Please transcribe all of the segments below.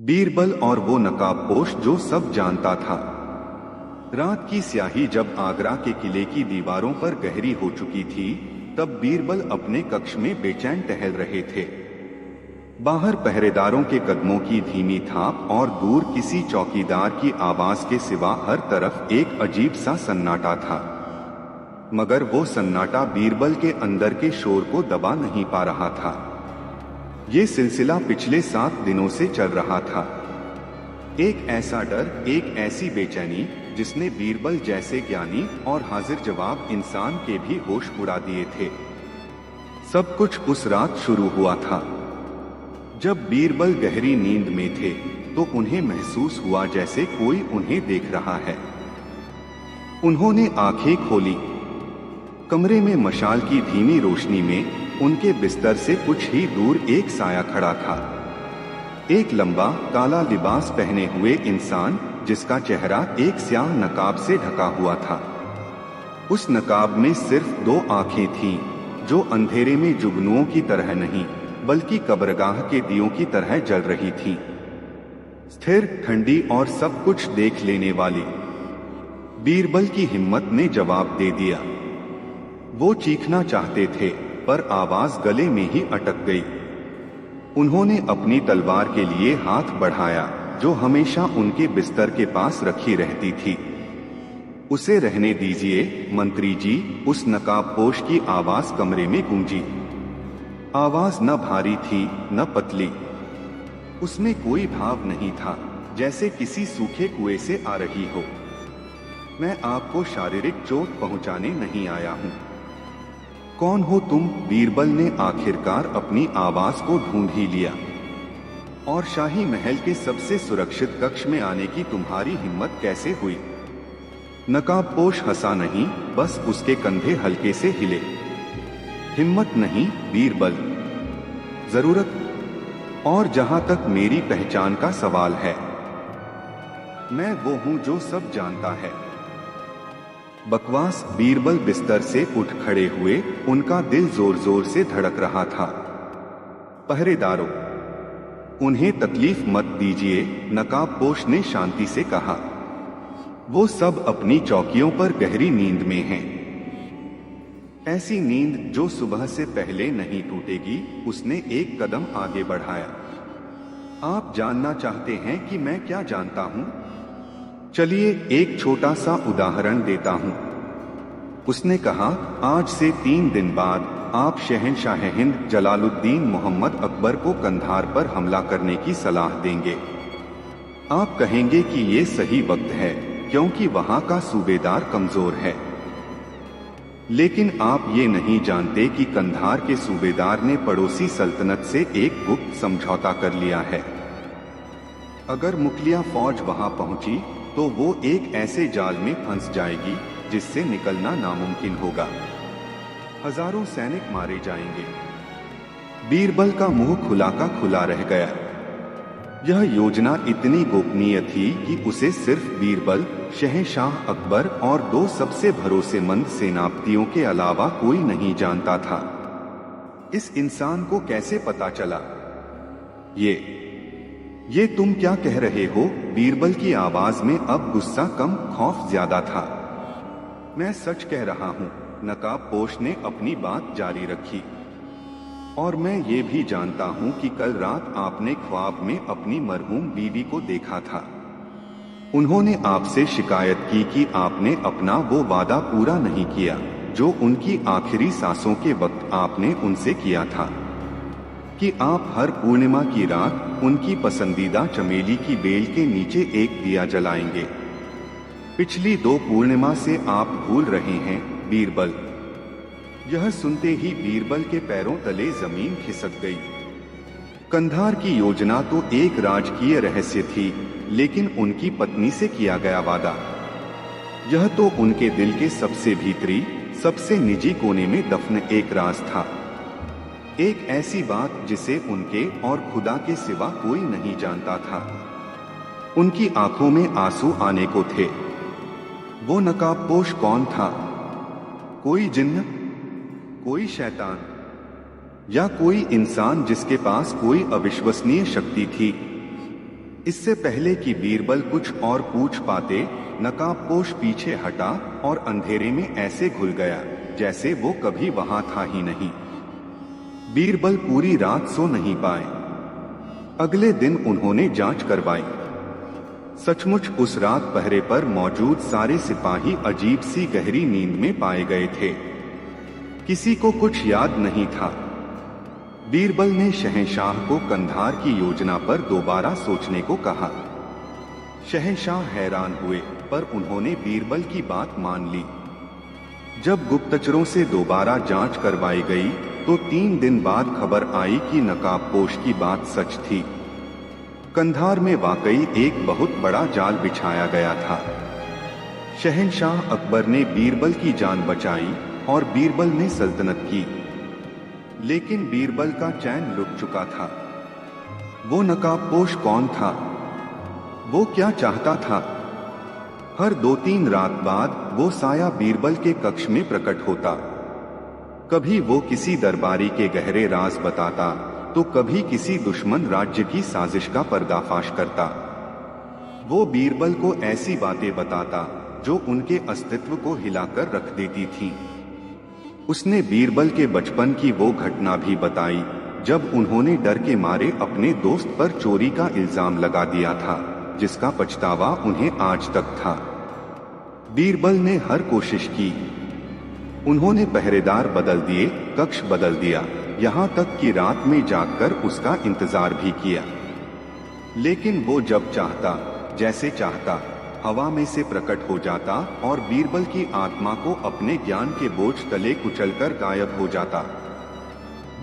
बीरबल और वो नकाबपोश जो सब जानता था। रात की स्याही जब आगरा के किले की दीवारों पर गहरी हो चुकी थी, तब बीरबल अपने कक्ष में बेचैन टहल रहे थे। बाहर पहरेदारों के कदमों की धीमी थाप और दूर किसी चौकीदार की आवाज के सिवा हर तरफ एक अजीब सा सन्नाटा था। मगर वो सन्नाटा बीरबल के अंदर के शोर को दबा नहीं पा रहा था। ये सिलसिला पिछले 7 दिनों से चल रहा था। एक ऐसा डर, एक ऐसी बेचैनी जिसने बीरबल जैसे ज्ञानी और हाजिर जवाब इंसान के भी होश उड़ा दिए थे। सब कुछ उस रात शुरू हुआ था जब बीरबल गहरी नींद में थे, तो उन्हें महसूस हुआ जैसे कोई उन्हें देख रहा है। उन्होंने आंखें खोली। कमरे में मशाल की धीमी रोशनी में उनके बिस्तर से कुछ ही दूर एक साया खड़ा था। एक लंबा काला लिबास पहने हुए इंसान जिसका चेहरा एक स्याह नकाब से ढका हुआ था। उस नकाब में सिर्फ 2 आंखें थीं, जो अंधेरे में जुगनुओं की तरह नहीं बल्कि कब्रगाह के दियों की तरह जल रही थीं। स्थिर, ठंडी और सब कुछ देख लेने वाली। बीरबल की हिम्मत ने जवाब दे दिया। वो चीखना चाहते थे, पर आवाज गले में ही अटक गई। उन्होंने अपनी तलवार के लिए हाथ बढ़ाया, जो हमेशा उनके बिस्तर के पास रखी रहती थी। उसे रहने दीजिए मंत्री जी, उस नकाबपोश की आवाज कमरे में गूंजी। आवाज न भारी थी न पतली। उसमें कोई भाव नहीं था, जैसे किसी सूखे कुएं से आ रही हो। मैं आपको शारीरिक चोट पहुंचाने नहीं आया हूं। कौन हो तुम? बीरबल ने आखिरकार अपनी आवाज को ढूंढ ही लिया। और शाही महल के सबसे सुरक्षित कक्ष में आने की तुम्हारी हिम्मत कैसे हुई? नकाबपोश हंसा नहीं, बस उसके कंधे हल्के से हिले। हिम्मत नहीं बीरबल, जरूरत। और जहां तक मेरी पहचान का सवाल है, मैं वो हूं जो सब जानता है। बकवास। बीरबल बिस्तर से उठ खड़े हुए, उनका दिल जोर जोर से धड़क रहा था। पहरेदारों, उन्हें तकलीफ मत दीजिए, नकाबपोश ने शांति से कहा। वो सब अपनी चौकियों पर गहरी नींद में हैं। ऐसी नींद जो सुबह से पहले नहीं टूटेगी। उसने एक कदम आगे बढ़ाया। आप जानना चाहते हैं कि मैं क्या जानता हूं? चलिए एक छोटा सा उदाहरण देता हूं। उसने कहा, आज से 3 दिन बाद आप शहंशाह हिंद जलालुद्दीन मोहम्मद अकबर को कंधार पर हमला करने की सलाह देंगे। आप कहेंगे कि ये सही वक्त है, क्योंकि वहां का सूबेदार कमजोर है। लेकिन आप ये नहीं जानते कि कंधार के सूबेदार ने पड़ोसी सल्तनत से एक गुप्त समझौता कर लिया है। अगर मुगलिया फौज वहां पहुंची तो वो एक ऐसे जाल में फंस जाएगी जिससे निकलना नामुमकिन होगा। हजारों सैनिक मारे जाएंगे। बीरबल का मुंह खुला का खुला रह गया। यह योजना इतनी गोपनीय थी कि उसे सिर्फ बीरबल, शहंशाह अकबर और 2 सबसे भरोसेमंद सेनापतियों के अलावा कोई नहीं जानता था। इस इंसान को कैसे पता चला? ये तुम क्या कह रहे हो? बीरबल की आवाज में अब गुस्सा कम, खौफ ज्यादा था। मैं सच कह रहा हूं, नकाबपोश ने अपनी बात जारी रखी। और मैं ये भी जानता हूं कि कल रात आपने ख्वाब में अपनी मरहूम बीवी को देखा था। उन्होंने आपसे शिकायत की कि आपने अपना वो वादा पूरा नहीं किया जो उनकी आखिरी सांसों के वक्त आपने उनसे किया था, कि आप हर पूर्णिमा की रात उनकी पसंदीदा चमेली की बेल के नीचे एक दिया जलाएंगे। पिछली 2 पूर्णिमा से आप भूल रहे हैं बीरबल। यह सुनते ही बीरबल के पैरों तले जमीन खिसक गई। कंधार की योजना तो एक राजकीय रहस्य थी, लेकिन उनकी पत्नी से किया गया वादा, यह तो उनके दिल के सबसे भीतरी, सबसे निजी कोने में दफन एक राज था। एक ऐसी बात जिसे उनके और खुदा के सिवा कोई नहीं जानता था। उनकी आंखों में आंसू आने को थे। वो नकाबपोश कौन था? कोई जिन्न, कोई शैतान, या कोई इंसान जिसके पास कोई अविश्वसनीय शक्ति थी? इससे पहले कि बीरबल कुछ और पूछ पाते, नकाबपोश पीछे हटा और अंधेरे में ऐसे घुल गया जैसे वो कभी वहां था ही नहीं। बीरबल पूरी रात सो नहीं पाए। अगले दिन उन्होंने जांच करवाई। सचमुच उस रात पहरे पर मौजूद सारे सिपाही अजीब सी गहरी नींद में पाए गए थे। किसी को कुछ याद नहीं था। बीरबल ने शहंशाह को कंधार की योजना पर दोबारा सोचने को कहा। शहंशाह हैरान हुए, पर उन्होंने बीरबल की बात मान ली। जब गुप्तचरों से दोबारा जांच करवाई गई तो 3 दिन बाद खबर आई कि नकाबपोश की बात सच थी। कंधार में वाकई एक बहुत बड़ा जाल बिछाया गया था। शहंशाह अकबर ने बीरबल की जान बचाई और बीरबल ने सल्तनत की। लेकिन बीरबल का चैन लुट चुका था। वो नकाबपोश कौन था? वो क्या चाहता था? हर 2-3 रात बाद वो साया बीरबल के कक्ष में प्रकट होता। कभी वो किसी दरबारी के गहरे राज बताता, तो कभी किसी दुश्मन राज्य की साजिश का पर्दाफाश करता। वो बीरबल को ऐसी बातें बताता जो उनके अस्तित्व को हिलाकर रख देती थीं। उसने बीरबल के बचपन की वो घटना भी बताई जब उन्होंने डर के मारे अपने दोस्त पर चोरी का इल्जाम लगा दिया था, जिसका पछतावा उन्हें आज तक था। बीरबल ने हर कोशिश की। उन्होंने पहरेदार बदल दिए, कक्ष बदल दिया, यहाँ तक कि रात में जागकर उसका इंतजार भी किया। लेकिन वो जब चाहता, जैसे चाहता, हवा में से प्रकट हो जाता और बीरबल की आत्मा को अपने ज्ञान के बोझ तले कुचलकर गायब हो जाता।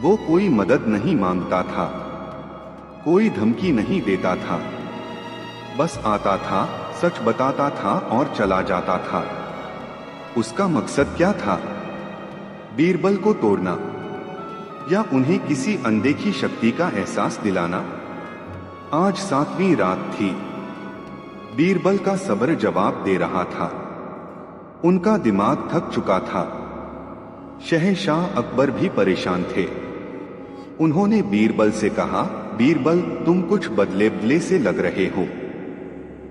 वो कोई मदद नहीं मांगता था, कोई धमकी नहीं देता था। बस आता था, सच बताता था और चला जाता था। उसका मकसद क्या था? बीरबल को तोड़ना या उन्हें किसी अनदेखी शक्ति का एहसास दिलाना? आज 7वीं रात थी। बीरबल का सब्र जवाब दे रहा था। उनका दिमाग थक चुका था। शहंशाह अकबर भी परेशान थे। उन्होंने बीरबल से कहा, बीरबल, तुम कुछ बदले से लग रहे हो।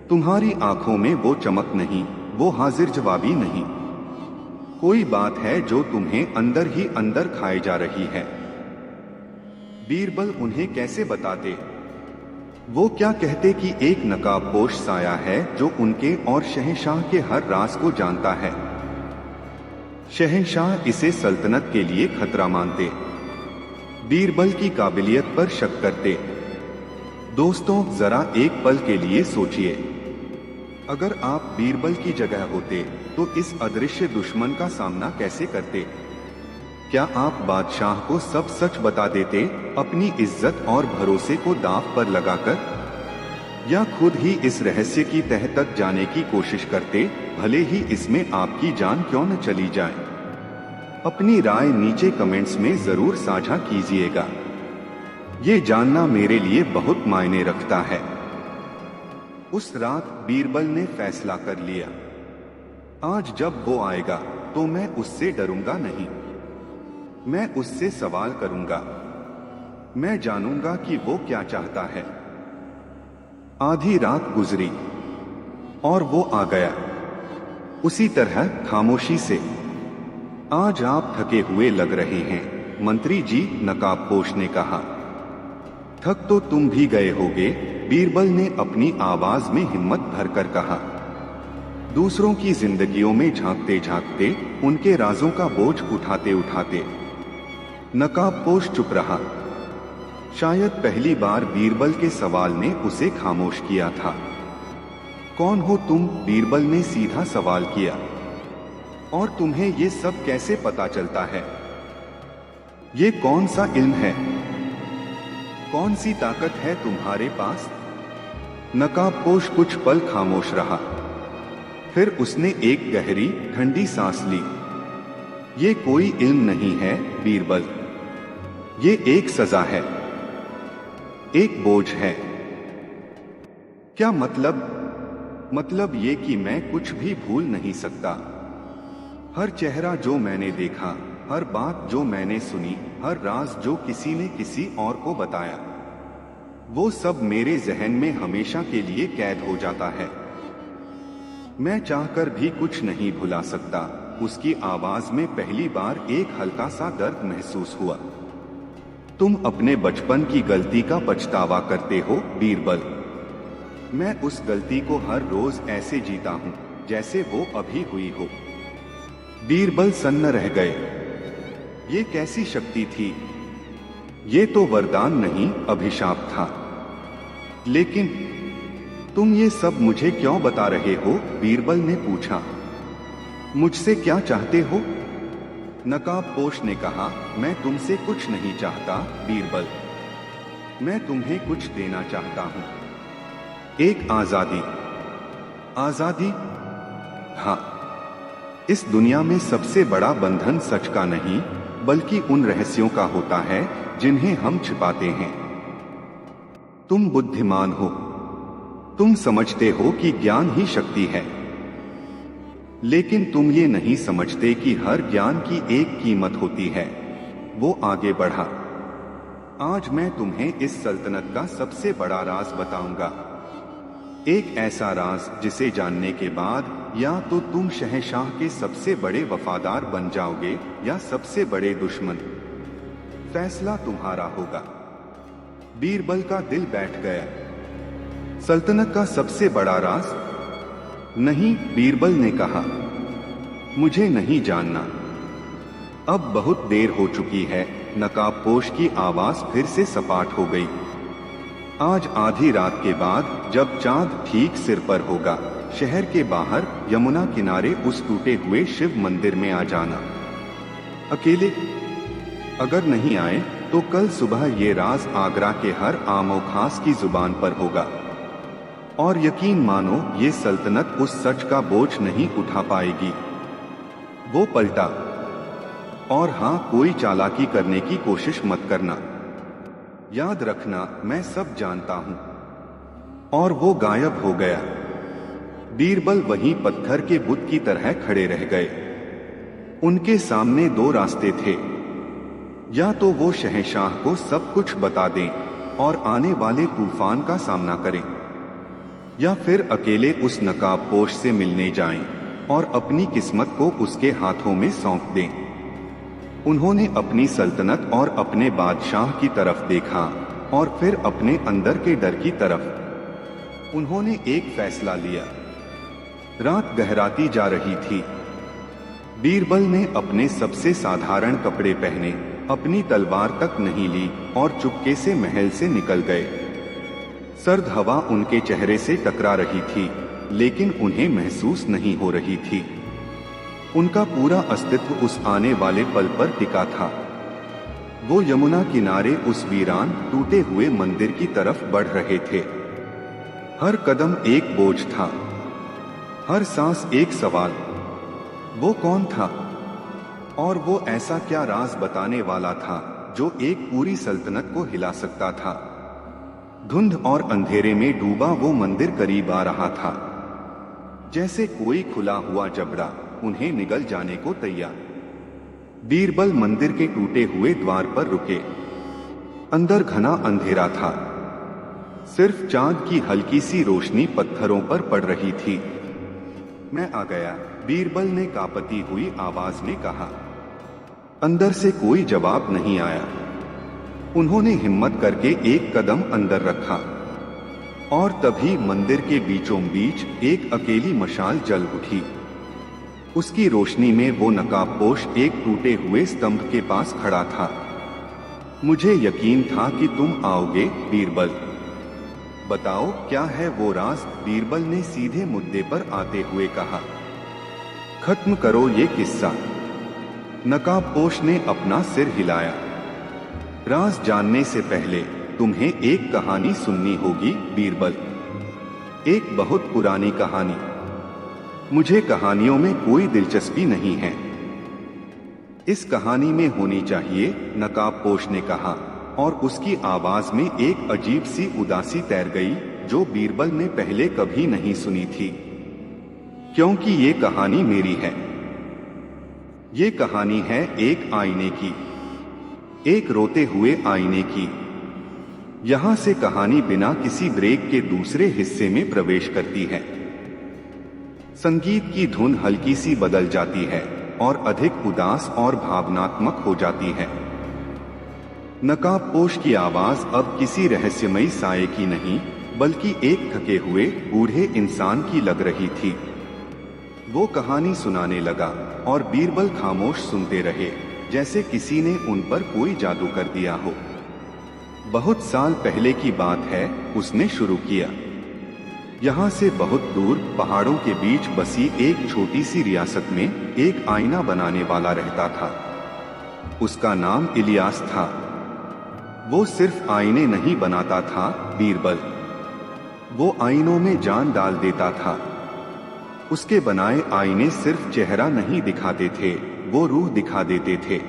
तुम्हारी आंखों में वो चमक नहीं, वो हाजिर जवाबी नहीं। कोई बात है जो तुम्हें अंदर ही अंदर खाए जा रही है। बीरबल उन्हें कैसे बताते? वो क्या कहते कि एक नकाबपोश साया है जो उनके और शहंशाह के हर राज को जानता है। शहंशाह इसे सल्तनत के लिए खतरा मानते, बीरबल की काबिलियत पर शक करते। दोस्तों, जरा एक पल के लिए सोचिए, अगर आप बीरबल की जगह होते तो इस अदृश्य दुश्मन का सामना कैसे करते? क्या आप बादशाह को सब सच बता देते, अपनी इज्जत और भरोसे को दांव पर लगाकर? या खुद ही इस रहस्य की तह तक जाने की कोशिश करते, भले ही इसमें आपकी जान क्यों न चली जाए? अपनी राय नीचे कमेंट्स में जरूर साझा कीजिएगा। ये जानना मेरे लिए बहुत मायने रखता है। उस रात बीरबल ने फैसला कर लिया, आज जब वो आएगा तो मैं उससे डरूंगा नहीं। मैं उससे सवाल करूंगा। मैं जानूंगा कि वो क्या चाहता है। आधी रात गुजरी और वो आ गया, उसी तरह खामोशी से। आज आप थके हुए लग रहे हैं, मंत्री जी, नकाबपोश ने कहा। थक तो तुम भी गए होगे, बीरबल ने अपनी आवाज में हिम्मत भरकर कहा। दूसरों की जिंदगियों में झांकते झांकते, उनके राजों का बोझ उठाते उठाते नकाबपोश चुप रहा। शायद पहली बार बीरबल के सवाल ने उसे खामोश किया था। कौन हो तुम? बीरबल ने सीधा सवाल किया। और तुम्हें ये सब कैसे पता चलता है? ये कौन सा इल्म है? कौन सी ताकत है तुम्हारे पास? नकाबपोश कुछ पल खामोश रहा। फिर उसने एक गहरी ठंडी सांस ली। ये कोई इल्म नहीं है बीरबल, ये एक सजा है, एक बोझ है। क्या मतलब? मतलब ये कि मैं कुछ भी भूल नहीं सकता। हर चेहरा जो मैंने देखा, हर बात जो मैंने सुनी, हर राज जो किसी ने किसी और को बताया, वो सब मेरे जहन में हमेशा के लिए कैद हो जाता है। मैं चाहकर भी कुछ नहीं भुला सकता। उसकी आवाज में पहली बार एक हल्का सा दर्द महसूस हुआ। तुम अपने बचपन की गलती का पछतावा करते हो बीरबल। मैं उस गलती को हर रोज ऐसे जीता हूँ जैसे वो अभी हुई हो। बीरबल सन्न रह गए। ये कैसी शक्ति थी? ये तो वरदान नहीं, अभिशाप था। लेकिन तुम ये सब मुझे क्यों बता रहे हो? बीरबल ने पूछा। मुझसे क्या चाहते हो? नकाबपोश ने कहा, मैं तुमसे कुछ नहीं चाहता बीरबल। मैं तुम्हें कुछ देना चाहता हूं, एक आजादी। आजादी? हाँ। इस दुनिया में सबसे बड़ा बंधन सच का नहीं बल्कि उन रहस्यों का होता है जिन्हें हम छिपाते हैं। तुम बुद्धिमान हो। तुम समझते हो कि ज्ञान ही शक्ति है, लेकिन तुम ये नहीं समझते कि हर ज्ञान की एक कीमत होती है। वो आगे बढ़ा। आज मैं तुम्हें इस सल्तनत का सबसे बड़ा राज बताऊंगा। एक ऐसा राज जिसे जानने के बाद या तो तुम शहंशाह के सबसे बड़े वफादार बन जाओगे या सबसे बड़े दुश्मन। फैसला तुम्हारा होगा। बीरबल का दिल बैठ गया। सल्तनत का सबसे बड़ा राज? नहीं, बीरबल ने कहा, मुझे नहीं जानना। अब बहुत देर हो चुकी है। नकाबपोश की आवाज फिर से सपाट हो गई। आज आधी रात के बाद जब चांद ठीक सिर पर होगा, शहर के बाहर यमुना किनारे उस टूटे हुए शिव मंदिर में आ जाना। अकेले? अगर नहीं आए तो कल सुबह ये राज आगरा के हर आमो खास की जुबान पर होगा। और यकीन मानो ये सल्तनत उस सच का बोझ नहीं उठा पाएगी। वो पलटा। और हाँ, कोई चालाकी करने की कोशिश मत करना। याद रखना, मैं सब जानता हूं। और वो गायब हो गया। बीरबल वहीं पत्थर के बुत की तरह खड़े रह गए। उनके सामने दो रास्ते थे। या तो वो शहंशाह को सब कुछ बता दें और आने वाले तूफान का सामना करें, या फिर अकेले उस नकाबपोश से मिलने जाएं और अपनी किस्मत को उसके हाथों में सौंप दें। उन्होंने अपनी सल्तनत और अपने बादशाह की तरफ देखा और फिर अपने अंदर के डर की तरफ। उन्होंने एक फैसला लिया। रात गहराती जा रही थी। बीरबल ने अपने सबसे साधारण कपड़े पहने, अपनी तलवार तक नहीं ली और चुपके से महल से निकल गए। सर्द हवा उनके चेहरे से टकरा रही थी, लेकिन उन्हें महसूस नहीं हो रही थी। उनका पूरा अस्तित्व उस आने वाले पल पर टिका था। वो यमुना किनारे उस वीरान टूटे हुए मंदिर की तरफ बढ़ रहे थे। हर कदम एक बोझ था, हर सांस एक सवाल। वो कौन था? और वो ऐसा क्या राज बताने वाला था जो एक पूरी सल्तनत को हिला सकता था? धुंध और अंधेरे में डूबा वो मंदिर करीब आ रहा था, जैसे कोई खुला हुआ जबड़ा उन्हें निगल जाने को तैयार। बीरबल मंदिर के टूटे हुए द्वार पर रुके। अंदर घना अंधेरा था। सिर्फ चांद की हल्की सी रोशनी पत्थरों पर पड़ रही थी। मैं आ गया, बीरबल ने कांपती हुई आवाज में कहा। अंदर से कोई जवाब नहीं आया। उन्होंने हिम्मत करके एक कदम अंदर रखा और तभी मंदिर के बीचों बीच एक अकेली मशाल जल उठी। उसकी रोशनी में वो नकाबपोश एक टूटे हुए स्तंभ के पास खड़ा था। मुझे यकीन था कि तुम आओगे बीरबल। बताओ, क्या है वो राज? बीरबल ने सीधे मुद्दे पर आते हुए कहा। खत्म करो ये किस्सा। नकाबपोश ने अपना सिर हिलाया। राज जानने से पहले तुम्हें एक कहानी सुननी होगी बीरबल, एक बहुत पुरानी कहानी। मुझे कहानियों में कोई दिलचस्पी नहीं है। इस कहानी में होनी चाहिए, नकाबपोश ने कहा, और उसकी आवाज में एक अजीब सी उदासी तैर गई जो बीरबल ने पहले कभी नहीं सुनी थी। क्योंकि ये कहानी मेरी है। ये कहानी है एक आईने की, एक रोते हुए आईने की। यहाँ से कहानी बिना किसी ब्रेक के दूसरे हिस्से में प्रवेश करती है। संगीत की धुन हल्की सी बदल जाती है और अधिक उदास और भावनात्मक हो जाती है। नकाबपोश की आवाज अब किसी रहस्यमयी साये की नहीं, बल्कि एक थके हुए बूढ़े इंसान की लग रही थी। वो कहानी सुनाने लगा और बीरबल खामोश सुनते रहे, जैसे किसी ने उन पर कोई जादू कर दिया हो। बहुत साल पहले की बात है, उसने शुरू किया। यहाँ से बहुत दूर पहाड़ों के बीच बसी एक छोटी सी रियासत में एक आईना बनाने वाला रहता था। उसका नाम इलियास था। वो सिर्फ आईने नहीं बनाता था बीरबल, वो आईनों में जान डाल देता था। उसके बनाए आईने सिर्फ चेहरा नहीं दिखाते थे, वो रूह दिखा देते थे।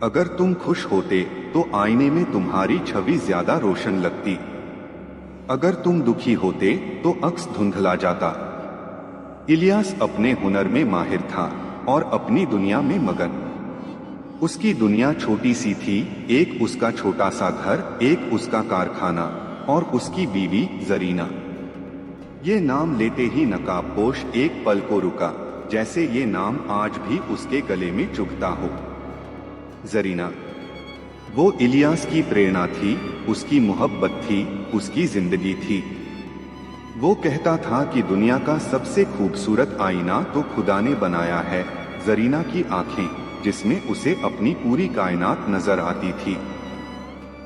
अगर तुम खुश होते तो आईने में तुम्हारी छवि ज्यादा रोशन लगती। अगर तुम दुखी होते तो अक्स धुंधला जाता। इलियास अपने हुनर में माहिर था और अपनी दुनिया में मगन। उसकी दुनिया छोटी सी थी, एक उसका छोटा सा घर, एक उसका कारखाना और उसकी बीवी जरीना। ये नाम लेते ही नकाबपोश एक पल को रुका, जैसे ये नाम आज भी उसके गले में चुभता हो। जरीना, वो इलियास की प्रेरणा थी, उसकी मोहब्बत थी, उसकी जिंदगी थी। वो कहता था कि दुनिया का सबसे खूबसूरत आईना तो खुदा ने बनाया है। जरीना की आंखें, जिसमें उसे अपनी पूरी कायनात नजर आती थी।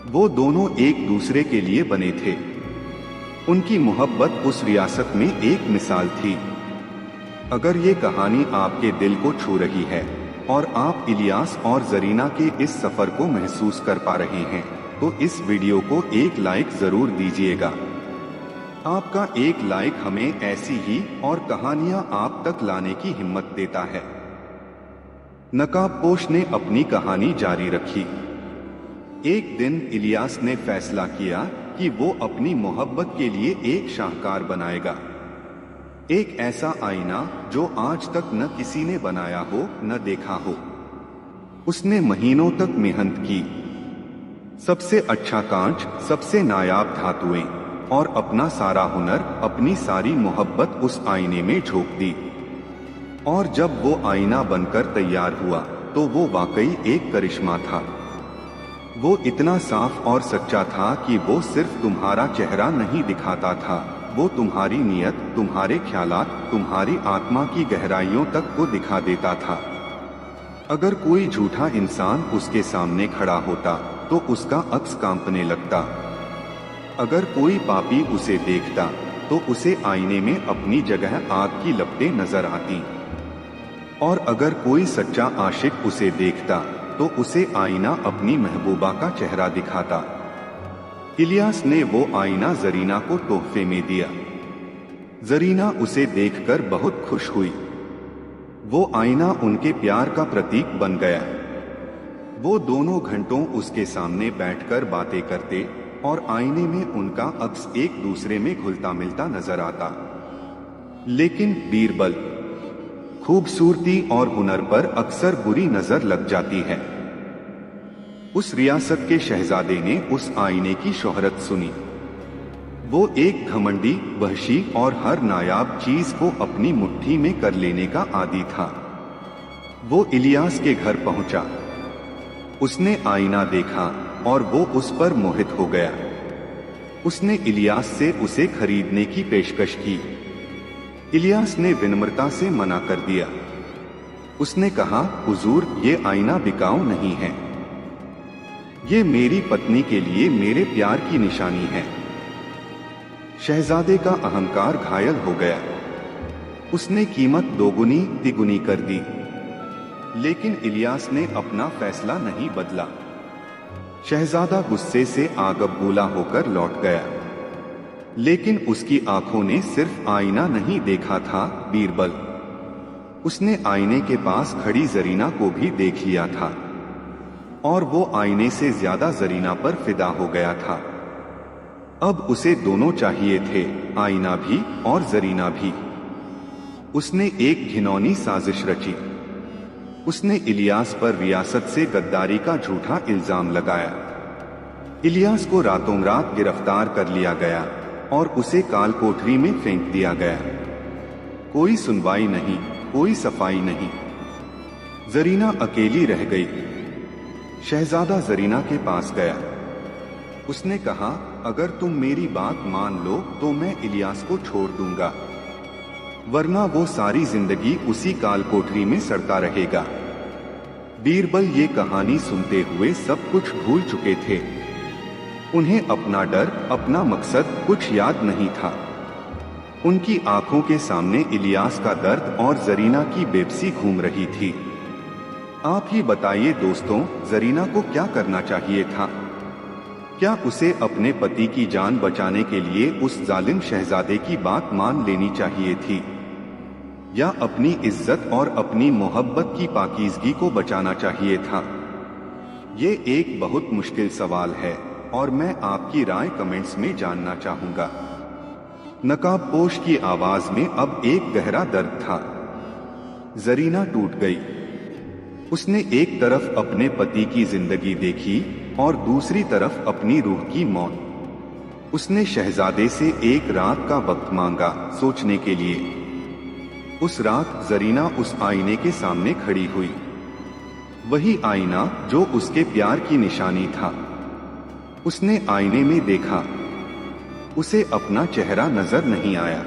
वो दोनों एक दूसरे के लिए बने थे। उनकी मोहब्बत उस रियासत में एक मिसाल थी। अगर ये कहानी आपके दिल को छू रही है और आप इलियास और जरीना के इस सफर को महसूस कर पा रहे हैं, तो इस वीडियो को एक लाइक जरूर दीजिएगा। आपका एक लाइक हमें ऐसी ही और कहानियां आप तक लाने की हिम्मत देता है। नकाबपोश ने अपनी कहानी जारी रखी। एक दिन इलियास ने फैसला किया कि वो अपनी मोहब्बत के लिए एक शाहकार बनाएगा। एक ऐसा आईना जो आज तक न किसी ने बनाया हो, न देखा हो। उसने महीनों तक मेहनत की, सबसे अच्छा कांच, सबसे नायाब धातुएं और अपना सारा हुनर, अपनी सारी मोहब्बत उस आईने में झोंक दी। और जब वो आईना बनकर तैयार हुआ तो वो वाकई एक करिश्मा था। वो इतना साफ और सच्चा था कि वो सिर्फ तुम्हारा चेहरा नहीं दिखाता था, वो तुम्हारी नीयत, तुम्हारे ख्यालात, तुम्हारी आत्मा की गहराइयों तक को दिखा देता था। अगर कोई झूठा इंसान उसके सामने खड़ा होता तो उसका अक्स कांपने लगता। अगर कोई पापी उसे देखता तो उसे आईने में अपनी जगह आग की लपटें नजर आती। और अगर कोई सच्चा आशिक उसे देखता तो उसे आईना अपनी महबूबा का चेहरा दिखाता। इलियास ने वो आईना जरीना को तोहफे में दिया। जरीना उसे देखकर बहुत खुश हुई। वो आईना उनके प्यार का प्रतीक बन गया। वो दोनों घंटों उसके सामने बैठकर बातें करते और आईने में उनका अक्स एक दूसरे में घुलता मिलता नजर आता। लेकिन बीरबल, खूबसूरती और हुनर पर अक्सर बुरी नजर लग जाती है। उस रियासत के शहजादे ने उस आईने की शोहरत सुनी। वो एक घमंडी, वहशी और हर नायाब चीज को अपनी मुट्ठी में कर लेने का आदी था। वो इलियास के घर पहुंचा। उसने आईना देखा और वो उस पर मोहित हो गया। उसने इलियास से उसे खरीदने की पेशकश की। इलियास ने विनम्रता से मना कर दिया। उसने कहा, हुजूर, ये आईना बिकाऊ नहीं है। ये मेरी पत्नी के लिए मेरे प्यार की निशानी है। शहजादे का अहंकार घायल हो गया। उसने कीमत दोगुनी तिगुनी कर दी। लेकिन इलियास ने अपना फैसला नहीं बदला। शहजादा गुस्से से आगबबूला होकर लौट गया। लेकिन उसकी आंखों ने सिर्फ आईना नहीं देखा था, बीरबल। उसने आईने के पास खड़ी जरीना को भी देख लिया था और वो आईने से ज्यादा जरीना पर फिदा हो गया था। अब उसे दोनों चाहिए थे, आईना भी और जरीना भी। उसने एक घिनौनी साजिश रची। उसने इलियास पर रियासत से गद्दारी का झूठा इल्जाम लगाया। इलियास को रातों रात गिरफ्तार कर लिया गया और उसे काल कोठरी में फेंक दिया गया। कोई सुनवाई नहीं, कोई सफाई नहीं। जरीना अकेली रह गई। शहजादा जरीना के पास गया। उसने कहा, अगर तुम मेरी बात मान लो तो मैं इलियास को छोड़ दूंगा, वरना वो सारी जिंदगी उसी काल कोठरी में सड़ता रहेगा। बीरबल ये कहानी सुनते हुए सब कुछ भूल चुके थे। उन्हें अपना डर, अपना मकसद कुछ याद नहीं था। उनकी आंखों के सामने इलियास का दर्द और जरीना की बेबसी घूम रही थी। आप ही बताइए दोस्तों, जरीना को क्या करना चाहिए था? क्या उसे अपने पति की जान बचाने के लिए उस जालिम शहजादे की बात मान लेनी चाहिए थी, या अपनी इज्जत और अपनी मोहब्बत की पाकीज़गी को बचाना चाहिए था? ये एक बहुत मुश्किल सवाल है और मैं आपकी राय कमेंट्स में जानना चाहूंगा। नकाबपोश की आवाज में अब एक गहरा दर्द था। जरीना टूट गई। उसने एक तरफ अपने पति की जिंदगी देखी और दूसरी तरफ अपनी रूह की मौत। उसने शहजादे से एक रात का वक्त मांगा सोचने के लिए। उस रात जरीना उस आईने के सामने खड़ी हुई। वही आईना जो उसके प्यार की निशानी था। उसने आईने में देखा। उसे अपना चेहरा नजर नहीं आया।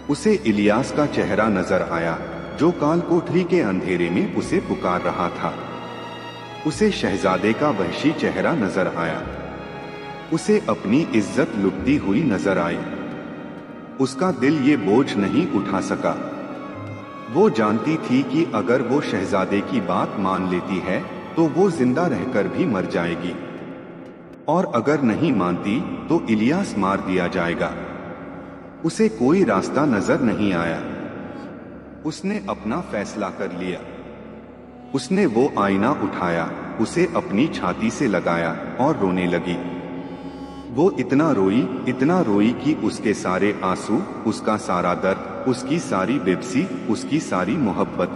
उसे इलियास का चेहरा नजर आया, जो काल कोठरी के अंधेरे में उसे पुकार रहा था। उसे शहजादे का वहशी चेहरा नजर आया। उसे अपनी इज्जत लुटती हुई नजर आई। उसका दिल ये बोझ नहीं उठा सका। वो जानती थी कि अगर वो शहजादे की बात मान लेती है तो वो जिंदा रहकर भी मर जाएगी, और अगर नहीं मानती तो इलियास मार दिया जाएगा। उसे कोई रास्ता नजर नहीं आया। उसने अपना फैसला कर लिया। उसने वो आईना उठाया, उसे अपनी छाती से लगाया और रोने लगी। वो इतना रोई कि उसके सारे आंसू, उसका सारा दर्द, उसकी सारी बेबसी, उसकी सारी मोहब्बत,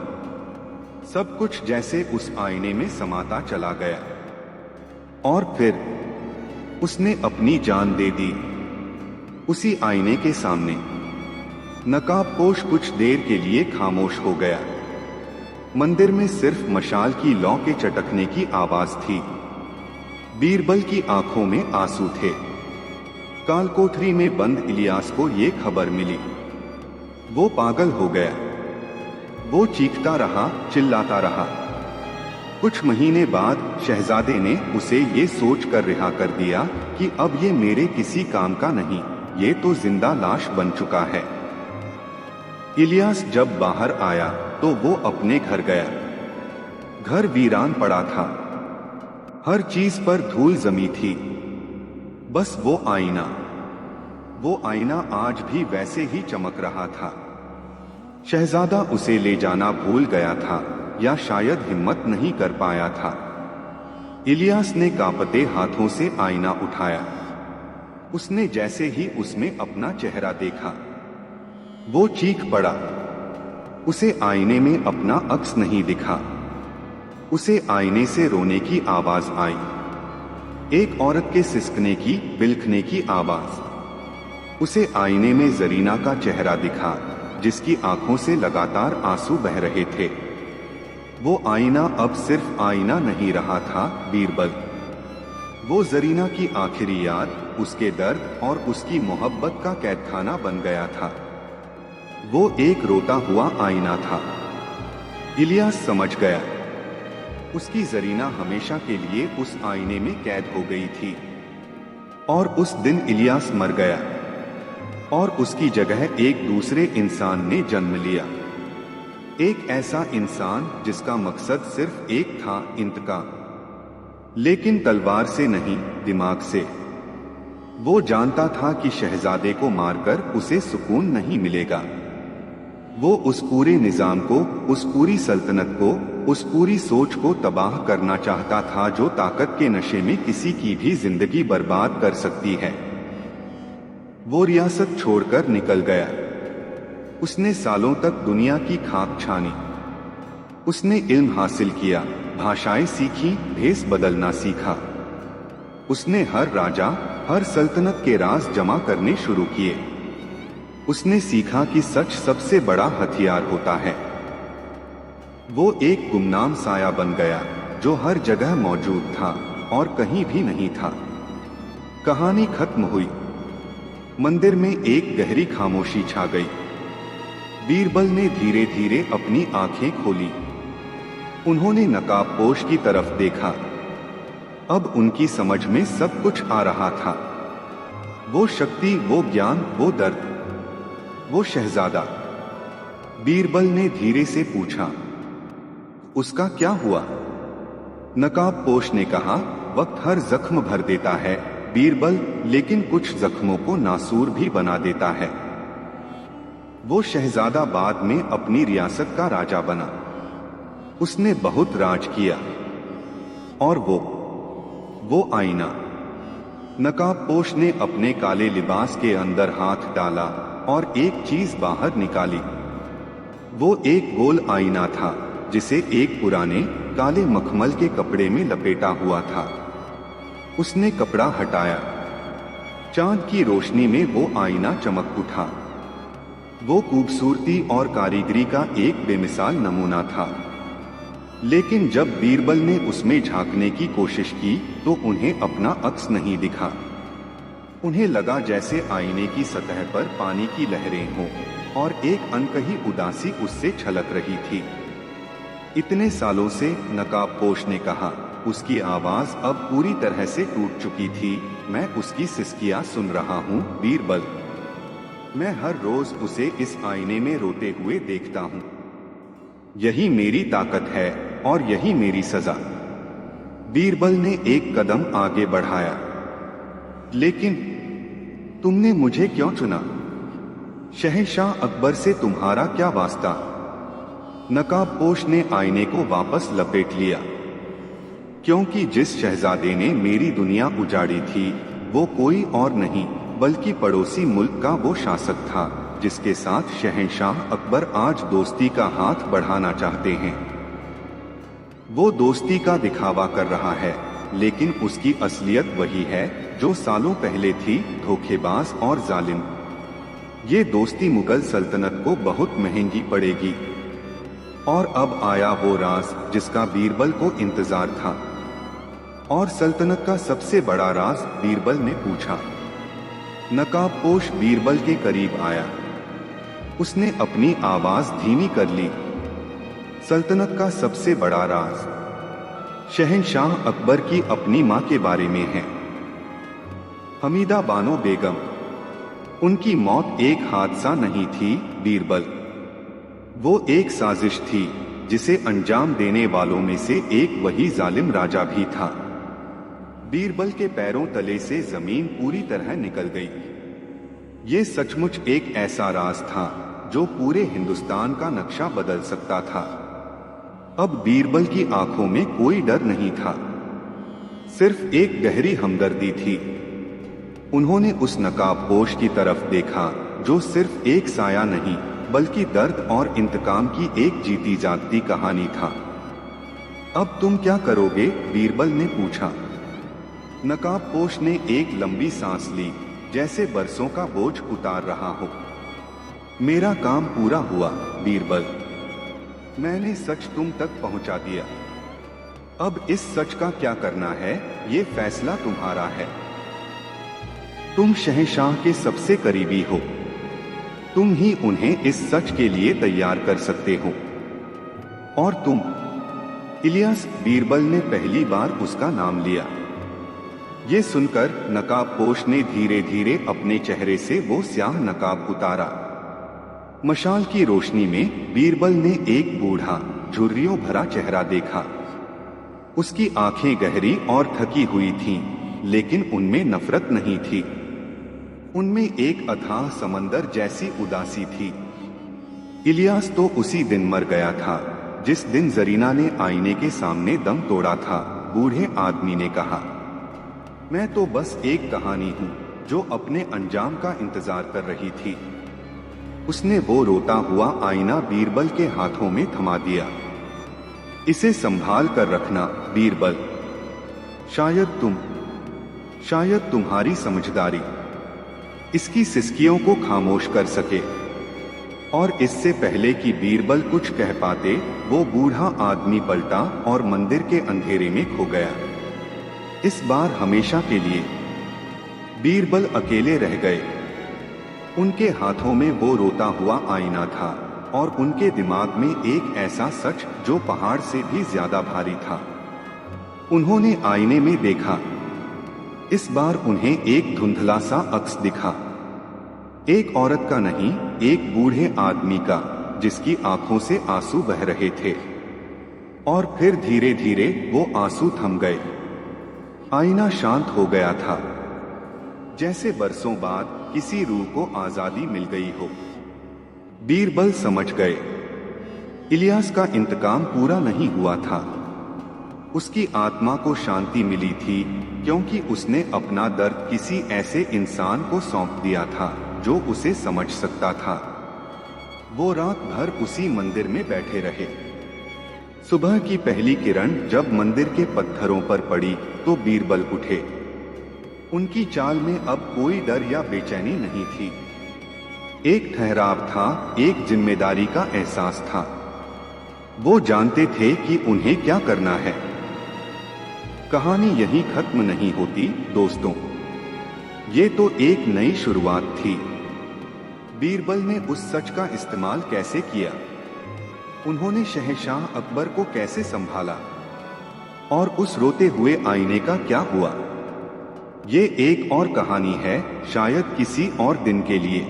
सब कुछ जैसे उस आईने में समाता चला गया। और फिर उसने अपनी जान दे दी उसी आईने के सामने। नकाबपोश कुछ देर के लिए खामोश हो गया। मंदिर में सिर्फ मशाल की लौ के चटकने की आवाज थी। बीरबल की आंखों में आंसू थे। कालकोठरी में बंद इलियास को ये खबर मिली। वो पागल हो गया। वो चीखता रहा, चिल्लाता रहा। कुछ महीने बाद शहजादे ने उसे ये सोच कर रिहा कर दिया कि अब ये मेरे किसी काम का नहीं, ये तो जिंदा लाश बन चुका है। इलियास जब बाहर आया तो वो अपने घर गया। घर वीरान पड़ा था। हर चीज पर धूल जमी थी। बस वो आईना आज भी वैसे ही चमक रहा था। शहजादा उसे ले जाना भूल गया था, या शायद हिम्मत नहीं कर पाया था। इलियास ने कांपते हाथों से आईना उठाया। उसने जैसे ही उसमें अपना चेहरा देखा, वो चीख पड़ा। उसे आईने में अपना अक्स नहीं दिखा। उसे आईने से रोने की आवाज आई, एक औरत के सिसकने की, बिलखने की आवाज। उसे आईने में जरीना का चेहरा दिखा, जिसकी आंखों से लगातार आंसू बह रहे थे। वो आईना अब सिर्फ आईना नहीं रहा था बीरबल। वो जरीना की आखिरी याद, उसके दर्द और उसकी मोहब्बत का कैदखाना बन गया था। वो एक रोता हुआ आईना था। इलियास समझ गया, उसकी जरीना हमेशा के लिए उस आईने में कैद हो गई थी। और उस दिन इलियास मर गया और उसकी जगह एक दूसरे इंसान ने जन्म लिया। एक ऐसा इंसान जिसका मकसद सिर्फ एक था, इंतकाम। लेकिन तलवार से नहीं, दिमाग से। वो जानता था कि शहजादे को मारकर उसे सुकून नहीं मिलेगा। वो उस पूरे निजाम को, उस पूरी सल्तनत को, उस पूरी सोच को तबाह करना चाहता था जो ताकत के नशे में किसी की भी जिंदगी बर्बाद कर सकती है। वो रियासत छोड़कर निकल गया। उसने सालों तक दुनिया की खाक छानी। उसने इल्म हासिल किया, भाषाएं सीखी, भेष बदलना सीखा। उसने हर राजा, हर सल्तनत के राज जमा करने शुरू किए। उसने सीखा कि सच सबसे बड़ा हथियार होता है। वो एक गुमनाम साया बन गया जो हर जगह मौजूद था और कहीं भी नहीं था। कहानी खत्म हुई। मंदिर में एक गहरी खामोशी छा गई। बीरबल ने धीरे धीरे अपनी आंखें खोली। उन्होंने नकाबपोश की तरफ देखा। अब उनकी समझ में सब कुछ आ रहा था। वो शक्ति, वो ज्ञान, वो दर्द, वो शहजादा। बीरबल ने धीरे से पूछा, उसका क्या हुआ? नकाबपोश ने कहा, वक्त हर जख्म भर देता है बीरबल, लेकिन कुछ जख्मों को नासूर भी बना देता है। वो शहजादा बाद में अपनी रियासत का राजा बना। उसने बहुत राज किया। और वो आईना। नकाबपोश ने अपने काले लिबास के अंदर हाथ डाला और एक चीज बाहर निकाली। वो एक गोल आईना था जिसे एक पुराने काले मखमल के कपड़े में लपेटा हुआ था। उसने कपड़ा हटाया। चांद की रोशनी में वो आईना चमक उठा। वो खूबसूरती और कारीगरी का एक बेमिसाल नमूना था। लेकिन जब बीरबल ने उसमें झांकने की कोशिश की तो उन्हें अपना अक्स नहीं दिखा। उन्हें लगा जैसे आईने की सतह पर पानी की लहरें हों और एक अनकही उदासी उससे छलक रही थी। इतने सालों से, नकाबपोश ने कहा, उसकी आवाज अब पूरी तरह से टूट चुकी थी। मैं उसकी सिसकियां सुन रहा हूँ बीरबल। मैं हर रोज उसे इस आईने में रोते हुए देखता हूँ। यही मेरी ताकत है और यही मेरी सजा। बीरबल ने एक कदम आगे बढ़ाया। लेकिन तुमने मुझे क्यों चुना? शहंशाह अकबर से तुम्हारा क्या वास्ता? नकाबपोश ने आईने को वापस लपेट लिया। क्योंकि जिस शहजादे ने मेरी दुनिया उजाड़ी थी वो कोई और नहीं बल्कि पड़ोसी मुल्क का वो शासक था जिसके साथ शहंशाह अकबर आज दोस्ती का हाथ बढ़ाना चाहते हैं। वो दोस्ती का दिखावा कर रहा है, लेकिन उसकी असलियत वही है जो सालों पहले थी, धोखेबाज और जालिम। ये दोस्ती मुगल सल्तनत को बहुत महंगी पड़ेगी। और अब आया वो राज जिसका बीरबल को इंतजार था। और सल्तनत का सबसे बड़ा राज? बीरबल ने पूछा। नकाबपोश बीरबल के करीब आया। उसने अपनी आवाज धीमी कर ली। सल्तनत का सबसे बड़ा राज शहंशाह अकबर की अपनी मां के बारे में है, हमीदा बानो बेगम। उनकी मौत एक हादसा नहीं थी बीरबल, वो एक साजिश थी जिसे अंजाम देने वालों में से एक वही जालिम राजा भी था। बीरबल के पैरों तले से जमीन पूरी तरह निकल गई। ये सचमुच एक ऐसा राज था जो पूरे हिंदुस्तान का नक्शा बदल सकता था। अब बीरबल की आंखों में कोई डर नहीं था, सिर्फ एक गहरी हमदर्दी थी। उन्होंने उस नकाबपोश की तरफ देखा जो सिर्फ एक साया नहीं बल्कि दर्द और इंतकाम की एक जीती जागती कहानी था। अब तुम क्या करोगे? बीरबल ने पूछा। नकाबपोश ने एक लंबी सांस ली, जैसे बरसों का बोझ उतार रहा हो। मेरा काम पूरा हुआ बीरबल, मैंने सच तुम तक पहुंचा दिया। अब इस सच का क्या करना है ये फैसला तुम्हारा है। तुम शहंशाह के सबसे करीबी हो, तुम ही उन्हें इस सच के लिए तैयार कर सकते हो। और तुम? इलियास, बीरबल ने पहली बार उसका नाम लिया। ये सुनकर नकाबपोश ने धीरे धीरे अपने चेहरे से वो स्याह नकाब उतारा। मशाल की रोशनी में बीरबल ने एक बूढ़ा, झुर्रियों भरा चेहरा देखा। उसकी आंखें गहरी और थकी हुई थीं, लेकिन उनमें नफरत नहीं थी। उनमें एक अथाह समंदर जैसी उदासी थी। इलियास तो उसी दिन मर गया था जिस दिन जरीना ने आईने के सामने दम तोड़ा था। बूढ़े आदमी ने कहा, मैं तो बस एक कहानी हूं जो अपने अंजाम का इंतजार कर रही थी। उसने वो रोता हुआ आईना बीरबल के हाथों में थमा दिया। इसे संभाल कर रखना बीरबल, शायद तुम शायद तुम्हारी समझदारी इसकी सिसकियों को खामोश कर सके। और इससे पहले कि बीरबल कुछ कह पाते, वो बूढ़ा आदमी पलटा और मंदिर के अंधेरे में खो गया। इस बार हमेशा के लिए बीरबल अकेले रह गए। उनके हाथों में वो रोता हुआ आईना था और उनके दिमाग में एक ऐसा सच जो पहाड़ से भी ज्यादा भारी था। उन्होंने आईने में देखा। इस बार उन्हें एक धुंधला सा अक्स दिखा, एक औरत का नहीं, एक बूढ़े आदमी का, जिसकी आंखों से आंसू बह रहे थे। और फिर धीरे धीरे वो आंसू थम गए। आईना शांत हो गया था, जैसे बरसों बाद किसी रूह को आजादी मिल गई हो। बीरबल समझ गए, इलियास का इंतकाम पूरा नहीं हुआ था। उसकी आत्मा को शांति मिली थी क्योंकि उसने अपना दर्द किसी ऐसे इंसान को सौंप दिया था जो उसे समझ सकता था। वो रात भर उसी मंदिर में बैठे रहे। सुबह की पहली किरण जब मंदिर के पत्थरों पर पड़ी तो बीरबल उठे। उनकी चाल में अब कोई डर या बेचैनी नहीं थी। एक ठहराव था, एक जिम्मेदारी का एहसास था। वो जानते थे कि उन्हें क्या करना है। कहानी यहीं खत्म नहीं होती दोस्तों, ये तो एक नई शुरुआत थी। बीरबल ने उस सच का इस्तेमाल कैसे किया, उन्होंने शहंशाह अकबर को कैसे संभाला, और उस रोते हुए आईने का क्या हुआ, ये एक और कहानी है, शायद किसी और दिन के लिए।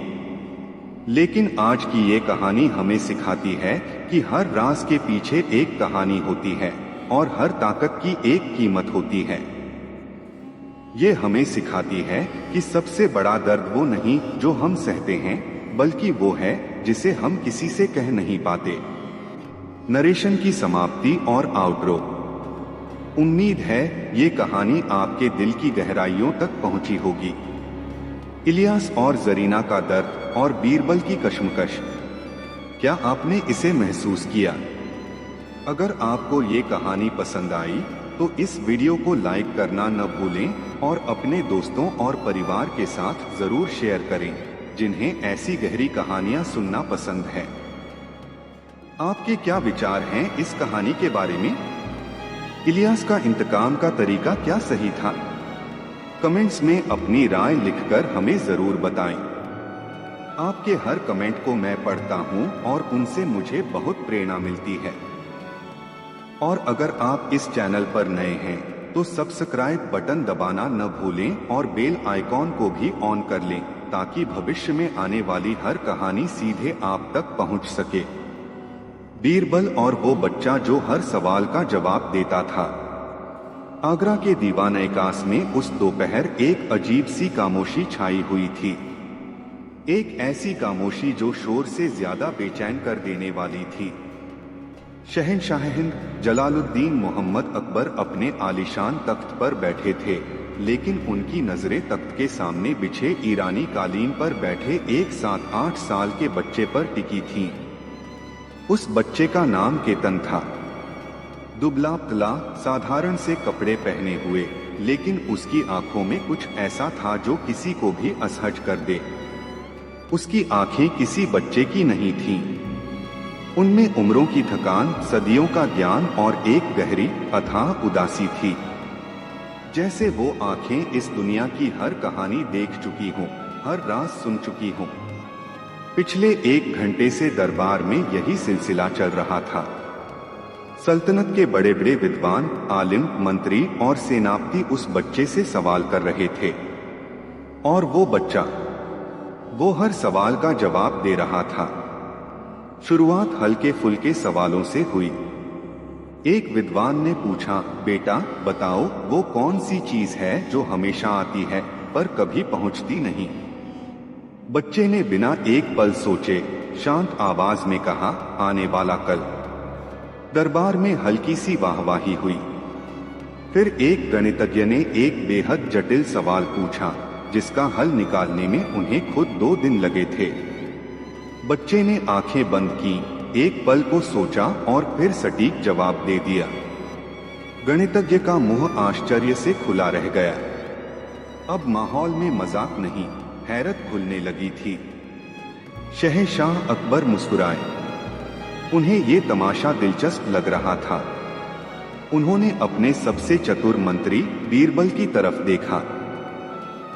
लेकिन आज की ये कहानी हमें सिखाती है कि हर राज के पीछे एक कहानी होती है और हर ताकत की एक कीमत होती है। ये हमें सिखाती है कि सबसे बड़ा दर्द वो नहीं जो हम सहते हैं, बल्कि वो है जिसे हम किसी से कह नहीं पाते। नरेशन की समाप्ति और आउटरो। उम्मीद है ये कहानी आपके दिल की गहराइयों तक पहुंची होगी। इलियास और जरीना का दर्द और बीरबल की कश्मकश, क्या आपने इसे महसूस किया? अगर आपको ये कहानी पसंद आई तो इस वीडियो को लाइक करना न भूलें और अपने दोस्तों और परिवार के साथ जरूर शेयर करें जिन्हें ऐसी गहरी कहानियां सुनना पसंद है। आपके क्या विचार हैं इस कहानी के बारे में? इलियास का इंतकाम का तरीका क्या सही था? कमेंट्स में अपनी राय लिखकर हमें जरूर बताएं। आपके हर कमेंट को मैं पढ़ता हूं और उनसे मुझे बहुत प्रेरणा मिलती है। और अगर आप इस चैनल पर नए हैं तो सब्सक्राइब बटन दबाना न भूलें और बेल आइकॉन को भी ऑन कर लें ताकि भविष्य में आने वाली हर कहानी सीधे आप तक पहुंच सके। बीरबल और वो बच्चा जो हर सवाल का जवाब देता था। आगरा के दीवानगाह में उस दोपहर एक अजीब सी खामोशी छाई हुई थी। एक ऐसी खामोशी जो शोर से ज्यादा बेचैन कर देने वाली थी। शहंशाह हिंद जलालुद्दीन मोहम्मद अकबर अपने आलीशान तख्त पर बैठे थे, लेकिन उनकी नजरें तख्त के सामने बिछे ईरानी कालीन पर बैठे एक 7-8 साल के बच्चे पर टिकी थीं। उस बच्चे का नाम केतन था। दुबला पतला, साधारण से कपड़े पहने हुए, लेकिन उसकी आंखों में कुछ ऐसा था जो किसी को भी असहज कर दे। उसकी आंखें किसी बच्चे की नहीं थीं। उनमें उम्रों की थकान, सदियों का ज्ञान और एक गहरी अथाह उदासी थी। जैसे वो आंखें इस दुनिया की हर कहानी देख चुकी हों, हर राज सुन चुकी हों। पिछले 1 घंटे से दरबार में यही सिलसिला चल रहा था। सल्तनत के बड़े बड़े विद्वान, आलिम, मंत्री और सेनापति उस बच्चे से सवाल कर रहे थे और वो बच्चा, वो हर सवाल का जवाब दे रहा था। शुरुआत हल्के फुल्के सवालों से हुई। एक विद्वान ने पूछा, बेटा बताओ वो कौन सी चीज है जो हमेशा आती है पर कभी पहुंचती नहीं? बच्चे ने बिना एक पल सोचे शांत आवाज में कहा, आने वाला कल। दरबार में हल्की सी वाहवाही हुई। फिर एक गणितज्ञ ने एक बेहद जटिल सवाल पूछा जिसका हल निकालने में उन्हें खुद 2 दिन लगे थे। बच्चे ने आंखें बंद की, एक पल को सोचा और फिर सटीक जवाब दे दिया। गणितज्ञ का मुंह आश्चर्य से खुला रह गया। अब माहौल में मजाक नहीं, हैरत घुलने लगी थी। शहंशाह अकबर मुस्कुराए। उन्हें ये तमाशा दिलचस्प लग रहा था। उन्होंने अपने सबसे चतुर मंत्री बीरबल की तरफ देखा।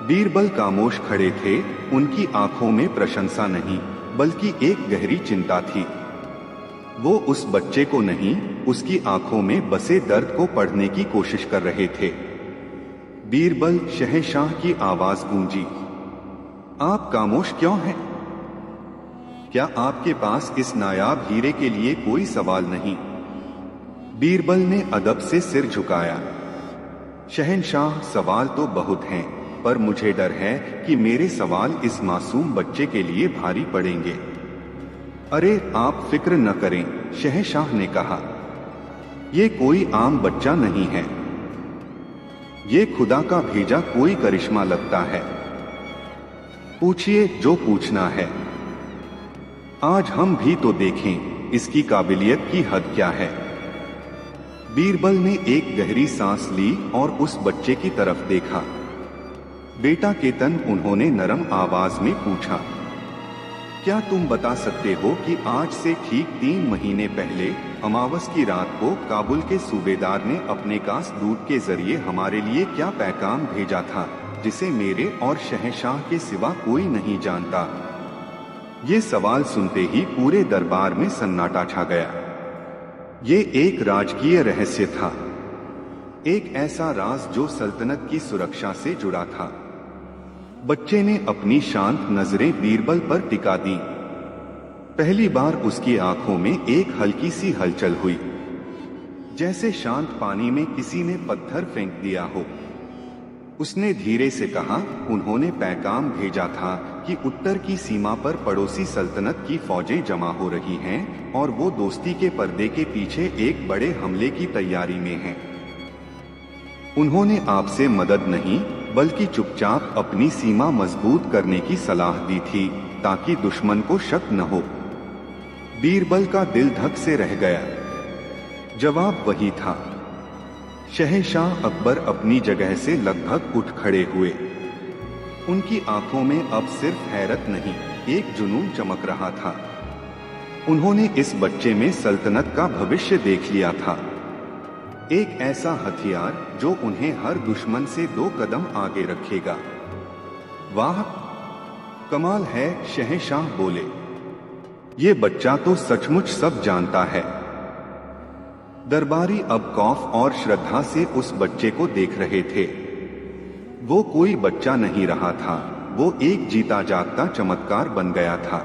बीरबल खामोश खड़े थे। उनकी आंखों में प्रशंसा नहीं, बल्कि एक गहरी चिंता थी। वो उस बच्चे को नहीं, उसकी आंखों में बसे दर्द को पढ़ने की कोशिश कर रहे थे। बीरबल, शहंशाह की आवाज गूंजी, आप खामोश क्यों हैं? क्या आपके पास इस नायाब हीरे के लिए कोई सवाल नहीं? बीरबल ने अदब से सिर झुकाया। शहंशाह, सवाल तो बहुत हैं, पर मुझे डर है कि मेरे सवाल इस मासूम बच्चे के लिए भारी पड़ेंगे। अरे आप फिक्र न करें, शहंशाह ने कहा। ये कोई आम बच्चा नहीं है। ये खुदा का भेजा कोई करिश्मा लगता है। पूछिए जो पूछना है। आज हम भी तो देखें इसकी काबिलियत की हद क्या है। बीरबल ने एक गहरी सांस ली और उस बच्चे की तरफ देखा। बेटा केतन, उन्होंने नरम आवाज में पूछा, क्या तुम बता सकते हो कि आज से ठीक 3 महीने पहले अमावस की रात को काबुल के सूबेदार ने अपने कास दूत के जरिए हमारे लिए क्या पैगाम भेजा था, जिसे मेरे और शहंशाह के सिवा कोई नहीं जानता? ये सवाल सुनते ही पूरे दरबार में सन्नाटा छा गया। ये एक राजकीय रहस्य था, एक ऐसा राज जो सल्तनत की सुरक्षा से जुड़ा था। बच्चे ने अपनी शांत नजरें बीरबल पर टिका दी। पहली बार उसकी आंखों में एक हल्की सी हलचल हुई, जैसे शांत पानी में किसी ने पत्थर फेंक दिया हो। उसने धीरे से कहा, उन्होंने पैगाम भेजा था कि उत्तर की सीमा पर पड़ोसी सल्तनत की फौजें जमा हो रही हैं और वो दोस्ती के पर्दे के पीछे एक बड़े हमले की तैयारी में हैं। उन्होंने आपसे मदद नहीं, बल्कि चुपचाप अपनी सीमा मजबूत करने की सलाह दी थी, ताकि दुश्मन को शक न हो। बीरबल का दिल धक से रह गया। जवाब वही था। शहंशाह अकबर अपनी जगह से लगभग उठ खड़े हुए। उनकी आंखों में अब सिर्फ हैरत नहीं, एक जुनून चमक रहा था। उन्होंने इस बच्चे में सल्तनत का भविष्य देख लिया था, एक ऐसा हथियार जो उन्हें हर दुश्मन से 2 कदम आगे रखेगा। वाह, कमाल है, शहंशाह बोले। ये बच्चा तो सचमुच सब जानता है। दरबारी अब खौफ और श्रद्धा से उस बच्चे को देख रहे थे। वो कोई बच्चा नहीं रहा था, वो एक जीता जागता चमत्कार बन गया था।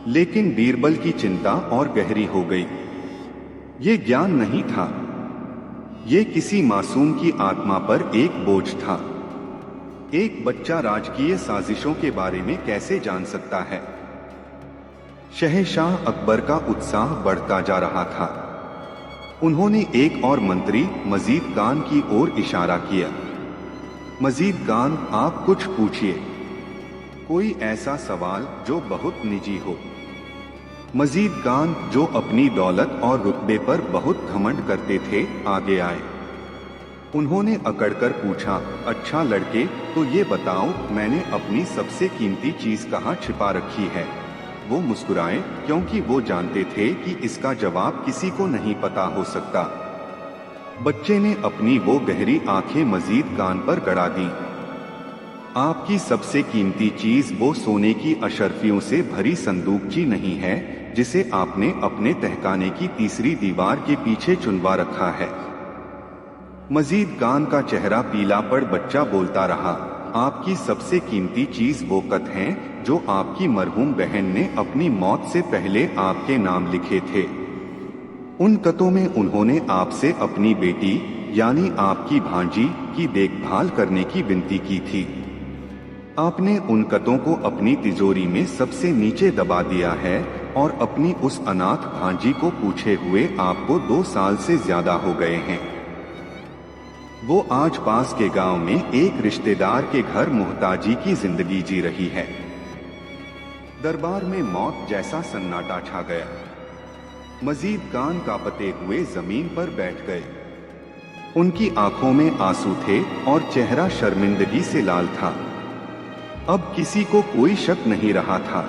लेकिन बीरबल की चिंता और गहरी हो गई। ये ज्ञान नहीं था, ये किसी मासूम की आत्मा पर एक बोझ था। एक बच्चा राजकीय साजिशों के बारे में कैसे जान सकता है? शहंशाह अकबर का उत्साह बढ़ता जा रहा था। उन्होंने एक और मंत्री मजीद खान की ओर इशारा किया। मजीद खान, आप कुछ पूछिए, कोई ऐसा सवाल जो बहुत निजी हो। मजीद खान, जो अपनी दौलत और रुतबे पर बहुत घमंड करते थे, आगे आए। उन्होंने अकड़कर पूछा, अच्छा लड़के, तो ये बताओ, मैंने अपनी सबसे कीमती चीज कहाँ छिपा रखी है? वो मुस्कुराए, क्योंकि वो जानते थे कि इसका जवाब किसी को नहीं पता हो सकता। बच्चे ने अपनी वो गहरी आंखें मजीद खान पर गड़ा दी। आपकी सबसे कीमती चीज वो सोने की अशर्फियों से भरी संदूकची नहीं है, जिसे आपने अपने तहखाने की तीसरी दीवार के पीछे चुनवा रखा है। मजीद खान का चेहरा पीला पड़ बच्चा बोलता रहा, आपकी सबसे कीमती चीज वो खत हैं जो आपकी मरहूम बहन ने अपनी मौत से पहले आपके नाम लिखे थे। उन खतों में उन्होंने आपसे अपनी बेटी यानी आपकी भांजी की देखभाल करने की विनती की थी। आपने उन खतों को अपनी तिजोरी में सबसे नीचे दबा दिया है और अपनी उस अनाथ भांजी को पूछे हुए आपको 2 साल से ज्यादा हो गए हैं। वो आज पास के गांव में एक रिश्तेदार के घर मुहताजी की जिंदगी जी रही है। दरबार में मौत जैसा सन्नाटा छा गया। मजीद खान कांपते हुए जमीन पर बैठ गए। उनकी आंखों में आंसू थे और चेहरा शर्मिंदगी से लाल था। अब किसी को कोई शक नहीं रहा था।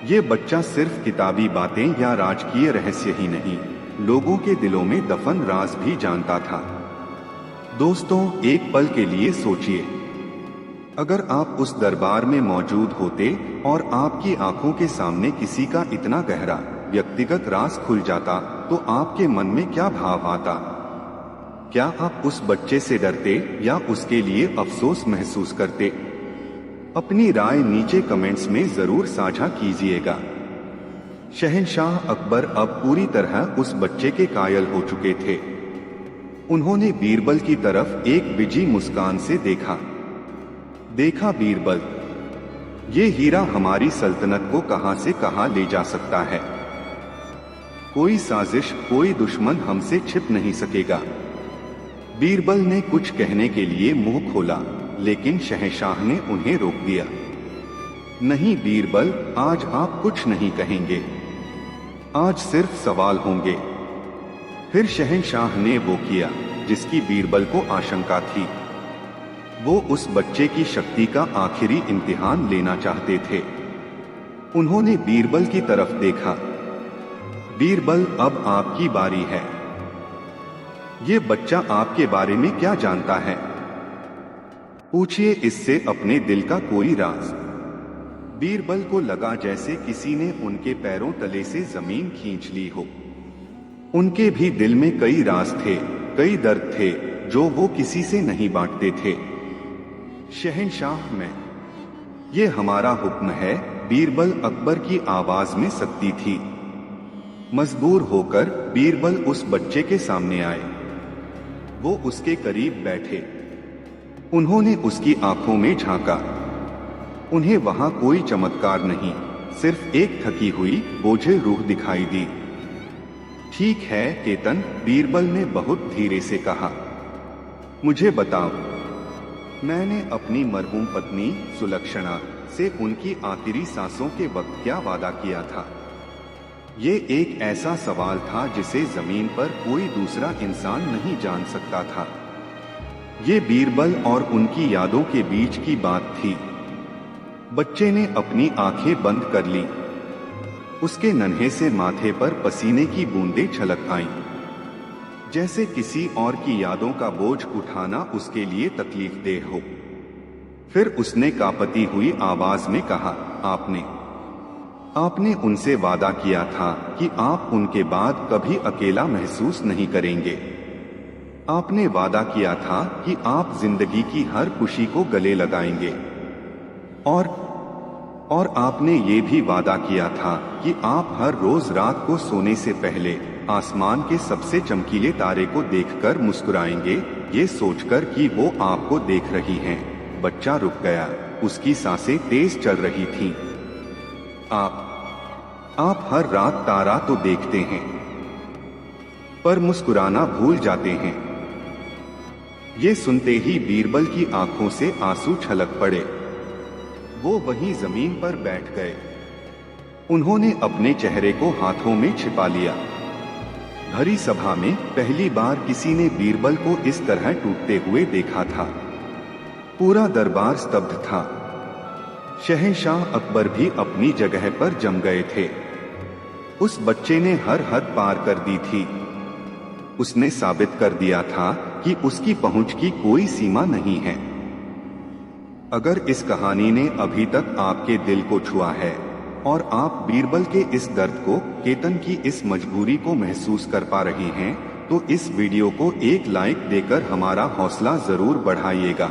ये बच्चा सिर्फ किताबी बातें या राजकीय रहस्य ही नहीं, लोगों के दिलों में दफन राज भी जानता था। दोस्तों, एक पल के लिए सोचिए, अगर आप उस दरबार में मौजूद होते और आपकी आंखों के सामने किसी का इतना गहरा व्यक्तिगत राज खुल जाता, तो आपके मन में क्या भाव आता? क्या आप उस बच्चे से डरते या उसके लिए अफसोस महसूस करते? अपनी राय नीचे कमेंट्स में जरूर साझा कीजिएगा। शहंशाह अकबर अब पूरी तरह उस बच्चे के कायल हो चुके थे। उन्होंने बीरबल की तरफ एक बिजी मुस्कान से देखा बीरबल, ये हीरा हमारी सल्तनत को कहां से कहां ले जा सकता है। कोई साजिश, कोई दुश्मन हमसे छिप नहीं सकेगा। बीरबल ने कुछ कहने के लिए मुंह खोला, लेकिन शहंशाह ने उन्हें रोक दिया। नहीं बीरबल, आज आप कुछ नहीं कहेंगे, आज सिर्फ सवाल होंगे। फिर शहंशाह ने वो किया जिसकी बीरबल को आशंका थी। वो उस बच्चे की शक्ति का आखिरी इम्तिहान लेना चाहते थे। उन्होंने बीरबल की तरफ देखा। बीरबल, अब आपकी बारी है। ये बच्चा आपके बारे में क्या जानता है? पूछिए इससे अपने दिल का कोई राज। बीरबल को लगा जैसे किसी ने उनके पैरों तले से जमीन खींच ली हो। उनके भी दिल में कई राज थे, कई दर्द थे जो वो किसी से नहीं बांटते थे। शहंशाह में ये हमारा हुक्म है। बीरबल अकबर की आवाज में सख्ती थी। मजबूर होकर बीरबल उस बच्चे के सामने आए। वो उसके करीब बैठे। उन्होंने उसकी आंखों में झांका। उन्हें वहां कोई चमत्कार नहीं, सिर्फ एक थकी हुई बोझिल रूह दिखाई दी। ठीक है केतन, बीरबल ने बहुत धीरे से कहा, मुझे बताओ, मैंने अपनी मरहूम पत्नी सुलक्षणा से उनकी आखिरी सांसों के वक्त क्या वादा किया था? ये एक ऐसा सवाल था जिसे जमीन पर कोई दूसरा इंसान नहीं जान सकता था। ये बीरबल और उनकी यादों के बीच की बात थी। बच्चे ने अपनी आंखें बंद कर ली। उसके नन्हे से माथे पर पसीने की बूंदें छलक आईं, जैसे किसी और की यादों का बोझ उठाना उसके लिए तकलीफदेह हो। फिर उसने कांपती हुई आवाज में कहा, आपने उनसे वादा किया था कि आप उनके बाद कभी अकेला महसूस नहीं करेंगे। आपने वादा किया था कि आप जिंदगी की हर खुशी को गले लगाएंगे। और आपने ये भी वादा किया था कि आप हर रोज रात को सोने से पहले आसमान के सबसे चमकीले तारे को देखकर मुस्कुराएंगे, ये सोचकर कि वो आपको देख रही हैं। बच्चा रुक गया, उसकी सांसें तेज चल रही थीं। आप हर रात तारा तो देखते हैं, पर मुस्कुराना भूल जाते हैं। ये सुनते ही बीरबल की आंखों से आंसू छलक पड़े। वो वहीं जमीन पर बैठ गए। उन्होंने अपने चेहरे को हाथों में छिपा लिया। भरी सभा में पहली बार किसी ने बीरबल को इस तरह टूटते हुए देखा था। पूरा दरबार स्तब्ध था। शहंशाह अकबर भी अपनी जगह पर जम गए थे। उस बच्चे ने हर हद पार कर दी थी। उसने साबित कर दिया था कि उसकी पहुंच की कोई सीमा नहीं है। अगर इस कहानी ने अभी तक आपके दिल को छुआ है और आप बीरबल के इस दर्द को, केतन की इस मजबूरी को महसूस कर पा रही हैं, तो इस वीडियो को एक लाइक देकर हमारा हौसला जरूर बढ़ाइएगा।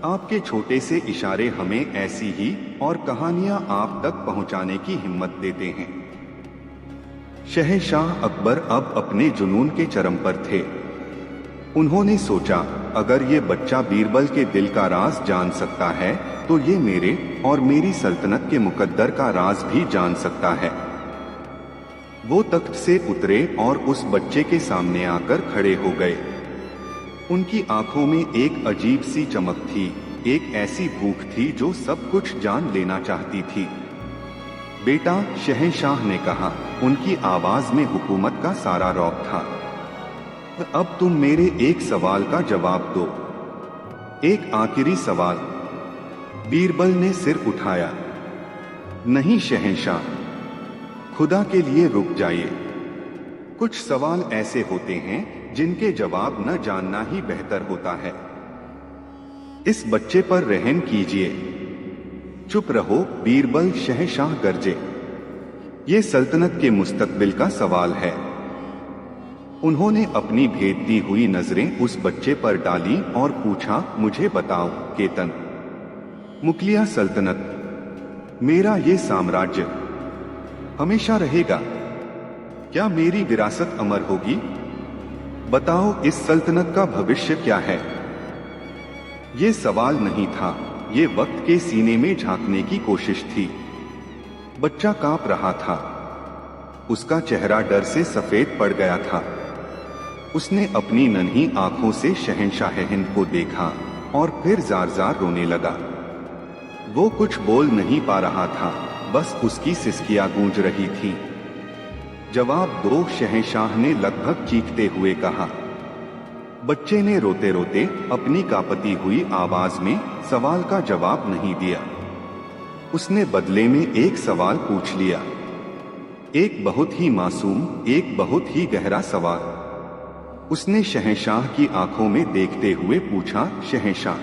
आपके छोटे से इशारे हमें ऐसी ही और कहानियां आप तक पहुंचाने की हिम्मत देते हैं। शहंशाह अकबर अब अपने जुनून के चरम पर थे। उन्होंने सोचा, अगर ये बच्चा बीरबल के दिल का राज जान सकता है, तो ये मेरे और मेरी सल्तनत के मुकद्दर का राज भी जान सकता है। वो तख्त से उतरे और उस बच्चे के सामने आकर खड़े हो गए। उनकी आंखों में एक अजीब सी चमक थी, एक ऐसी भूख थी जो सब कुछ जान लेना चाहती थी। बेटा, शहंशाह ने कहा, उनकी आवाज में हुकूमत का सारा रौब था। अब तुम मेरे एक सवाल का जवाब दो, एक आखिरी सवाल। बीरबल ने सिर उठाया। नहीं शहंशाह, खुदा के लिए रुक जाइए। कुछ सवाल ऐसे होते हैं जिनके जवाब न जानना ही बेहतर होता है। इस बच्चे पर रहम कीजिए। चुप रहो, बीरबल शहंशाह गरजे। ये सल्तनत के मुस्तकबिल का सवाल है। उन्होंने अपनी भेदती हुई नजरें उस बच्चे पर डाली और पूछा, मुझे बताओ केतन, मुगलिया सल्तनत, मेरा ये साम्राज्य हमेशा रहेगा? क्या मेरी विरासत अमर होगी? बताओ इस सल्तनत का भविष्य क्या है? ये सवाल नहीं था, ये वक्त के सीने में झांकने की कोशिश थी। बच्चा कांप रहा था। उसका चेहरा डर से सफेद पड़ गया था। उसने अपनी नन्ही आंखों से शहंशाह हिंद को देखा और फिर जार-जार रोने लगा। वो कुछ बोल नहीं पा रहा था, बस उसकी सिसकियां गूंज रही थी। जवाब दो, शहंशाह ने लगभग चीखते हुए कहा। बच्चे ने रोते रोते अपनी कांपती हुई आवाज में सवाल का जवाब नहीं दिया। उसने बदले में एक सवाल पूछ लिया, एक बहुत ही मासूम, एक बहुत ही गहरा सवाल। उसने शहंशाह की आंखों में देखते हुए पूछा, शहंशाह,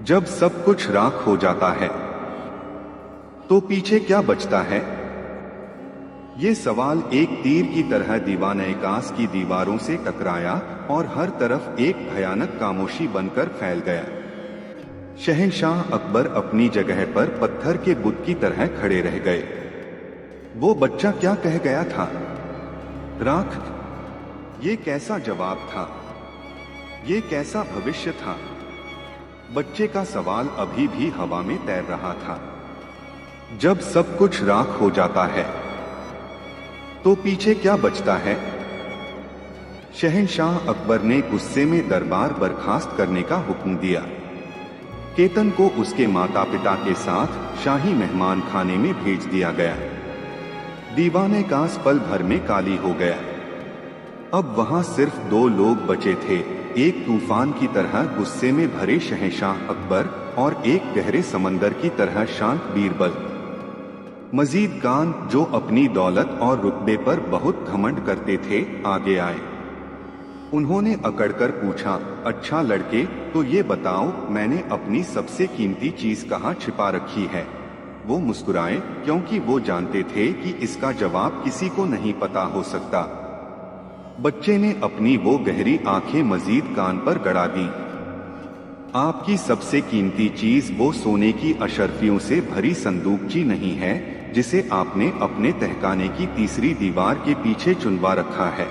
जब सब कुछ राख हो जाता है तो पीछे क्या बचता है? ये सवाल एक तीर की तरह दीवान-ए-कास की दीवारों से टकराया और हर तरफ एक भयानक खामोशी बनकर फैल गया। शहंशाह अकबर अपनी जगह पर पत्थर के बुत की तरह खड़े रह गए। वो बच्चा क्या कह गया था? राख? ये कैसा जवाब था? ये कैसा भविष्य था? बच्चे का सवाल अभी भी हवा में तैर रहा था। जब सब कुछ राख हो जाता है तो पीछे क्या बचता है? शहंशाह अकबर ने गुस्से में दरबार बर्खास्त करने का हुक्म दिया। केतन को उसके माता पिता के साथ शाही मेहमान खाने में भेज दिया गया। दीवान-ए-कास पल भर में काली हो गया। अब वहां सिर्फ दो लोग बचे थे, एक तूफान की तरह गुस्से में भरे शहंशाह अकबर और एक गहरे समंदर की तरह शांत बीरबल। मजीद खान, जो अपनी दौलत और रुतबे पर बहुत घमंड करते थे, आगे आए। उन्होंने अकड़कर पूछा, अच्छा लड़के, तो ये बताओ, मैंने अपनी सबसे कीमती चीज कहाँ छिपा रखी है? वो मुस्कुराए, क्योंकि वो जानते थे कि इसका जवाब किसी को नहीं पता हो सकता। बच्चे ने अपनी वो गहरी आंखें मजीद कान पर गड़ा दी। आपकी सबसे कीमती चीज वो सोने की अशर्फियों से भरी संदूकची नहीं है जिसे आपने अपने तहखाने की तीसरी दीवार के पीछे चुनवा रखा है।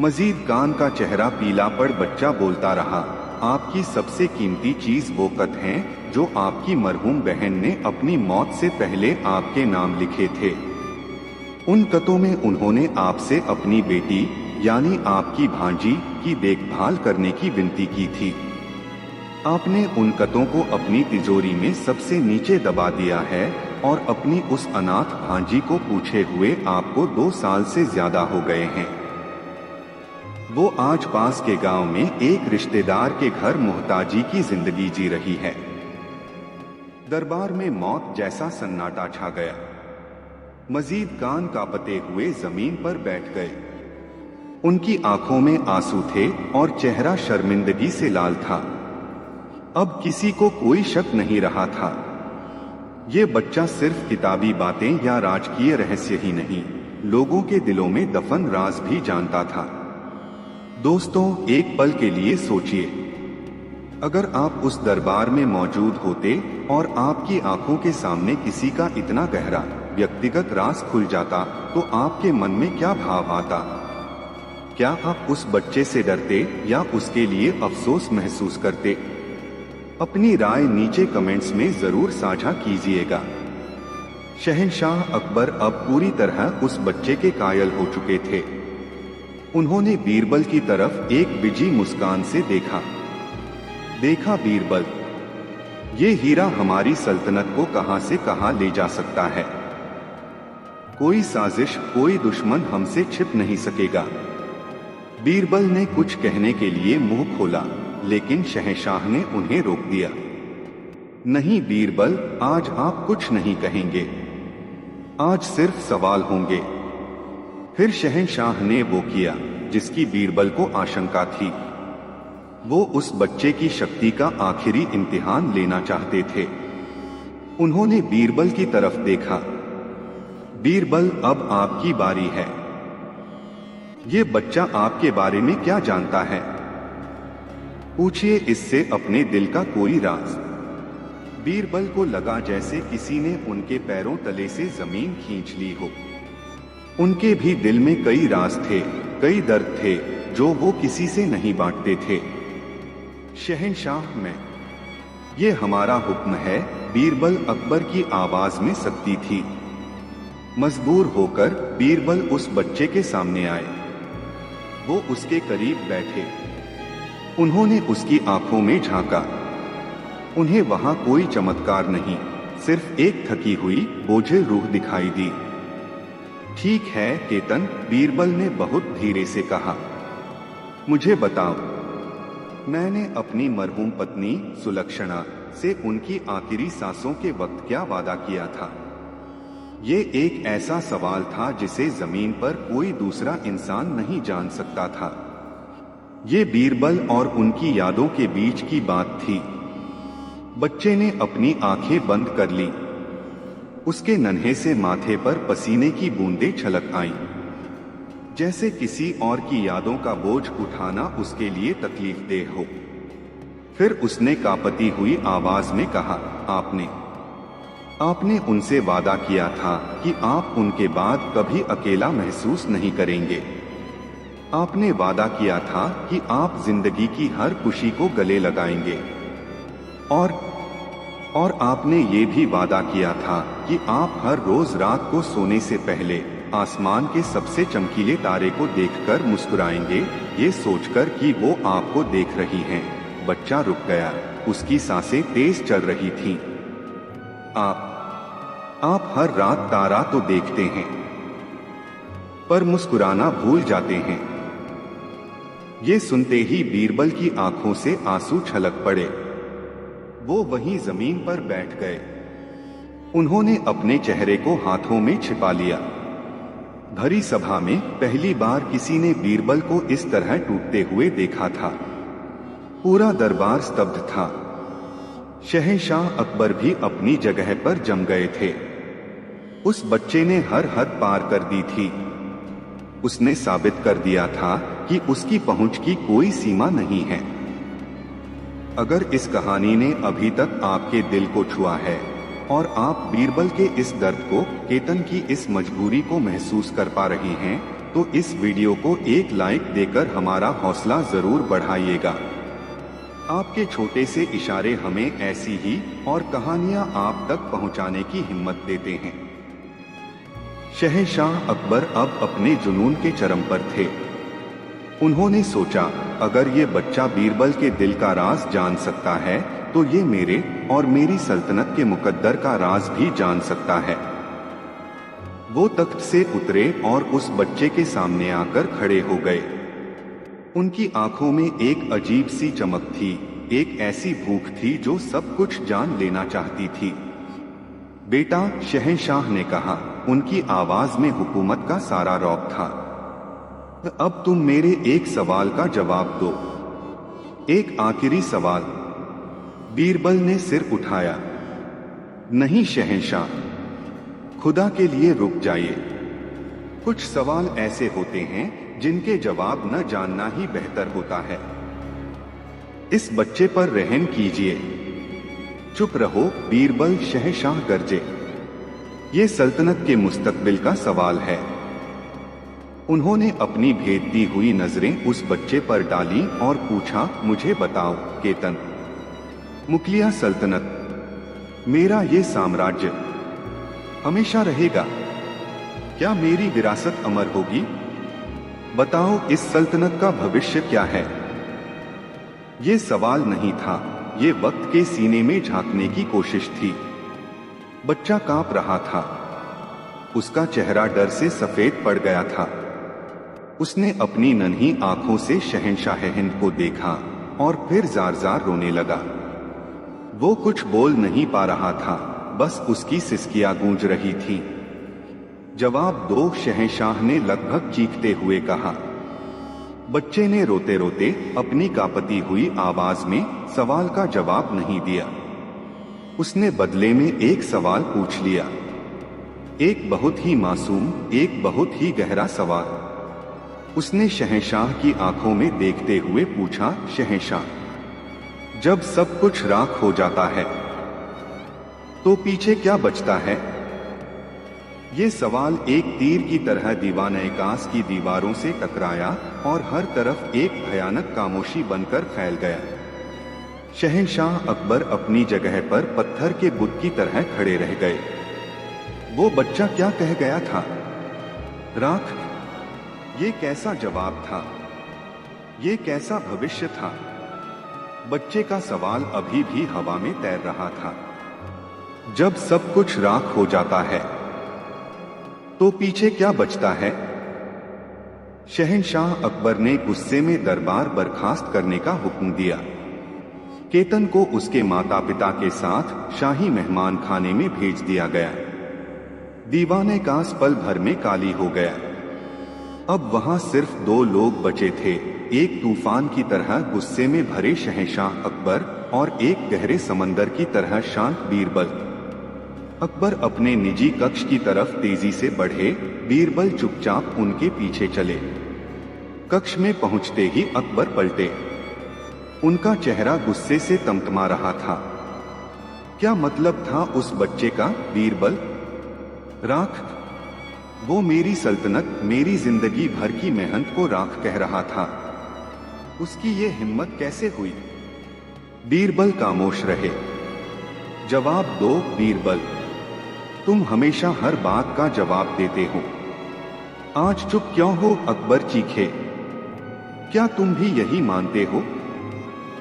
मजीद खान का चेहरा पीला पड़ बच्चा बोलता रहा, आपकी सबसे कीमती चीज वो खत हैं जो आपकी मरहूम बहन ने अपनी मौत से पहले आपके नाम लिखे थे। उन खतों में उन्होंने आपसे अपनी बेटी यानी आपकी भांजी की देखभाल करने की विनती की थी। आपने उन खतों को अपनी तिजोरी में सबसे नीचे दबा दिया है और अपनी उस अनाथ भांजी को पूछे हुए आपको 2 साल से ज्यादा हो गए हैं। वो आज पास के गांव में एक रिश्तेदार के घर मुहताजी की जिंदगी जी रही है। दरबार में मौत जैसा सन्नाटा छा गया। मजीद खान कांपते हुए जमीन पर बैठ गए। उनकी आंखों में आंसू थे और चेहरा शर्मिंदगी से लाल था। अब किसी को कोई शक नहीं रहा था। ये बच्चा सिर्फ किताबी बातें या राजकीय रहस्य ही नहीं, लोगों के दिलों में दफन राज भी जानता था। दोस्तों, एक पल के लिए सोचिए, अगर आप उस दरबार में मौजूद होते और आपकी आंखों के सामने किसी का इतना गहरा व्यक्तिगत राज खुल जाता, तो आपके मन में क्या भाव आता? क्या आप उस बच्चे से डरते या उसके लिए अफसोस महसूस करते? अपनी राय नीचे कमेंट्स में जरूर साझा कीजिएगा। शहंशाह अकबर अब पूरी तरह उस बच्चे के कायल हो चुके थे। उन्होंने बीरबल की तरफ एक बिजी मुस्कान से देखा। देखा बीरबल, ये हीरा हमारी सल्तनत को कहां से कहां ले जा सकता है। कोई साजिश, कोई दुश्मन हमसे छिप नहीं सकेगा। बीरबल ने कुछ कहने के लिए मुंह खोला, लेकिन शहंशाह ने उन्हें रोक दिया। नहीं बीरबल, आज आप कुछ नहीं कहेंगे, आज सिर्फ सवाल होंगे। फिर शहंशाह ने वो किया जिसकी बीरबल को आशंका थी। वो उस बच्चे की शक्ति का आखिरी इम्तिहान लेना चाहते थे। उन्होंने बीरबल की तरफ देखा। बीरबल, अब आपकी बारी है। ये बच्चा आपके बारे में क्या जानता है? पूछिए इससे अपने दिल का कोई राज। बीरबल को लगा जैसे किसी ने उनके पैरों तले से जमीन खींच ली हो। उनके भी दिल में कई राज थे, कई दर्द थे जो वो किसी से नहीं बांटते थे। शहंशाह, में ये हमारा हुक्म है। बीरबल अकबर की आवाज में सख्ती थी। मजबूर होकर बीरबल उस बच्चे के सामने आए। वो उसके करीब बैठे। उन्होंने उसकी आंखों में झांका। उन्हें वहां कोई चमत्कार नहीं, सिर्फ एक थकी हुई बोझिल रूह दिखाई दी। ठीक है केतन, बीरबल ने बहुत धीरे से कहा, मुझे बताओ, मैंने अपनी मरहूम पत्नी सुलक्षणा से उनकी आखिरी सांसों के वक्त क्या वादा किया था? ये एक ऐसा सवाल था जिसे जमीन पर कोई दूसरा इंसान नहीं जान सकता था। ये बीरबल और उनकी यादों के बीच की बात थी। बच्चे ने अपनी आंखें बंद कर ली। उसके नन्हे से माथे पर पसीने की बूंदें छलक आईं, जैसे किसी और की यादों का बोझ उठाना उसके लिए तकलीफदेह हो। फिर उसने कांपती हुई आवाज में कहा, आपने उनसे वादा किया था कि आप उनके बाद कभी अकेला महसूस नहीं करेंगे। आपने वादा किया था कि आप जिंदगी की हर खुशी को गले लगाएंगे। और आपने ये भी वादा किया था कि आप हर रोज रात को सोने से पहले आसमान के सबसे चमकीले तारे को देखकर मुस्कुराएंगे, ये सोचकर कि वो आपको देख रही हैं। बच्चा रुक गया, उसकी सांसें तेज चल रही थीं। आप हर रात तारा तो देखते हैं, पर मुस्कुराना भूल जाते हैं। ये सुनते ही बीरबल की आंखों से आंसू छलक पड़े। वो वहीं जमीन पर बैठ गए। उन्होंने अपने चेहरे को हाथों में छिपा लिया। भरी सभा में पहली बार किसी ने बीरबल को इस तरह टूटते हुए देखा था। पूरा दरबार स्तब्ध था। शहंशाह अकबर भी अपनी जगह पर जम गए थे। उस बच्चे ने हर हद पार कर दी थी। उसने साबित कर दिया था कि उसकी पहुंच की कोई सीमा नहीं है। अगर इस कहानी ने अभी तक आपके दिल को छुआ है और आप बीरबल के इस दर्द को, केतन की इस मजबूरी को महसूस कर पा रही हैं, तो इस वीडियो को एक लाइक देकर हमारा हौसला जरूर बढ़ाइएगा। आपके छोटे से इशारे हमें ऐसी ही और कहानियां आप तक पहुंचाने की हिम्मत देते हैं। शहंशाह अकबर अब अपने जुनून के चरम पर थे। उन्होंने सोचा, अगर ये बच्चा बीरबल के दिल का राज जान सकता है तो ये मेरे और मेरी सल्तनत के मुकद्दर का राज भी जान सकता है। वो तख्त से उतरे और उस बच्चे के सामने आकर खड़े हो गए। उनकी आंखों में एक अजीब सी चमक थी, एक ऐसी भूख थी जो सब कुछ जान लेना चाहती थी। बेटा, शहंशाह ने कहा, उनकी आवाज में हुकूमत का सारा रौब था। अब तुम मेरे एक सवाल का जवाब दो, एक आखिरी सवाल। बीरबल ने सिर उठाया। नहीं शहंशाह, खुदा के लिए रुक जाइए। कुछ सवाल ऐसे होते हैं जिनके जवाब न जानना ही बेहतर होता है। इस बच्चे पर रहम कीजिए। चुप रहो बीरबल, शहंशाह गरजे। ये सल्तनत के मुस्तकबिल का सवाल है। उन्होंने अपनी भेदती हुई नजरें उस बच्चे पर डाली और पूछा, मुझे बताओ केतन, मुगलिया सल्तनत, मेरा ये साम्राज्य हमेशा रहेगा? क्या मेरी विरासत अमर होगी? बताओ, इस सल्तनत का भविष्य क्या है? ये सवाल नहीं था, ये वक्त के सीने में झांकने की कोशिश थी। बच्चा कांप रहा था। उसका चेहरा डर से सफेद पड़ गया था। उसने अपनी नन्ही आंखों से शहंशाह हिंद को देखा और फिर जार जार रोने लगा। वो कुछ बोल नहीं पा रहा था, बस उसकी सिसकियां गूंज रही थीं। जवाब दो, शहंशाह ने लगभग चीखते हुए कहा। बच्चे ने रोते रोते अपनी कांपती हुई आवाज में सवाल का जवाब नहीं दिया। उसने बदले में एक सवाल पूछ लिया, एक बहुत ही मासूम, एक बहुत ही गहरा सवाल। उसने शहंशाह की आंखों में देखते हुए पूछा, शहंशाह, जब सब कुछ राख हो जाता है तो पीछे क्या बचता है? ये सवाल एक तीर की तरह दीवानकास की दीवारों से टकराया और हर तरफ एक भयानक खामोशी बनकर फैल गया। शहंशाह अकबर अपनी जगह पर पत्थर के बुत की तरह खड़े रह गए। वो बच्चा क्या कह गया था? राख? ये कैसा जवाब था? ये कैसा भविष्य था? बच्चे का सवाल अभी भी हवा में तैर रहा था। जब सब कुछ राख हो जाता है तो पीछे क्या बचता है? शहंशाह अकबर ने गुस्से में दरबार बर्खास्त करने का हुक्म दिया। केतन को उसके माता पिता के साथ शाही मेहमान खाने में भेज दिया गया। दीवानकास पल भर में काली हो गया। अब वहां सिर्फ दो लोग बचे थे, एक तूफान की तरह गुस्से में भरे शहंशाह अकबर और एक गहरे समंदर की तरह शांत बीरबल। अकबर अपने निजी कक्ष की तरफ तेजी से बढ़े, बीरबल चुपचाप उनके पीछे चले। कक्ष में पहुंचते ही अकबर पलटे। उनका चेहरा गुस्से से तमतमा रहा था। क्या मतलब था उस बच्चे का, बीरबल? राख? वो मेरी सल्तनत, मेरी जिंदगी भर की मेहनत को राख कह रहा था। उसकी ये हिम्मत कैसे हुई? बीरबल खामोश रहे। जवाब दो, बीरबल। तुम हमेशा हर बात का जवाब देते हो। आज चुप क्यों हो? अकबर चीखे। क्या तुम भी यही मानते हो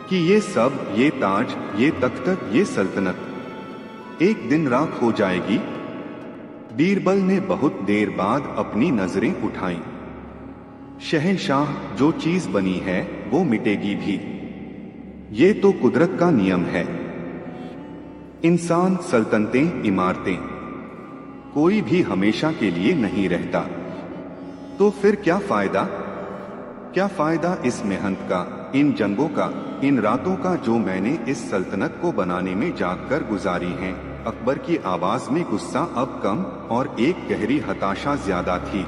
कि ये सब, ये ताज, ये तख्त, ये सल्तनत एक दिन राख हो जाएगी? बीरबल ने बहुत देर बाद अपनी नजरें उठाईं। शहंशाह, जो चीज बनी है वो मिटेगी भी। ये तो कुदरत का नियम है। इंसान, सल्तनतें, इमारतें, कोई भी हमेशा के लिए नहीं रहता। तो फिर क्या फायदा? क्या फायदा इस मेहनत का, इन जंगों का, इन रातों का जो मैंने इस सल्तनत को बनाने में जागकर गुजारी हैं? अकबर की आवाज में गुस्सा अब कम और एक गहरी हताशा ज्यादा थी।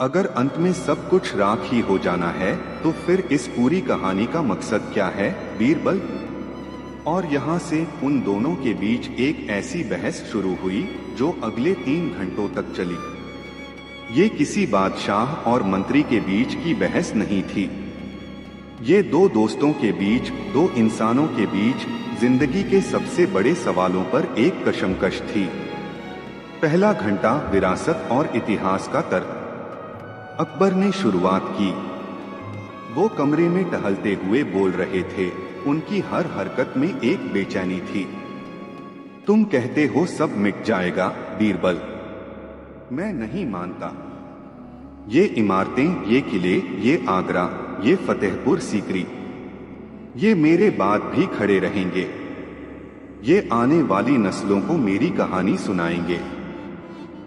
अगर अंत में सब कुछ राख ही हो जाना है तो फिर इस पूरी कहानी का मकसद क्या है, बीरबल? और यहाँ से उन दोनों के बीच एक ऐसी बहस शुरू हुई जो अगले 3 घंटों तक चली। ये किसी बादशाह और मंत्री के बीच की बहस नहीं थी। ये दो दोस्तों के बीच, दो इंसानों के बीच जिंदगी के सबसे बड़े सवालों पर एक कशमकश थी। पहला घंटा विरासत और इतिहास का तर्क। अकबर ने शुरुआत की। वो कमरे में टहलते हुए बोल रहे थे। उनकी हर हरकत में एक बेचैनी थी। तुम कहते हो सब मिट जाएगा, बीरबल। मैं नहीं मानता। ये इमारतें, ये किले, ये आगरा, ये फतेहपुर सीकरी, ये मेरे बाद भी खड़े रहेंगे। ये आने वाली नस्लों को मेरी कहानी सुनाएंगे।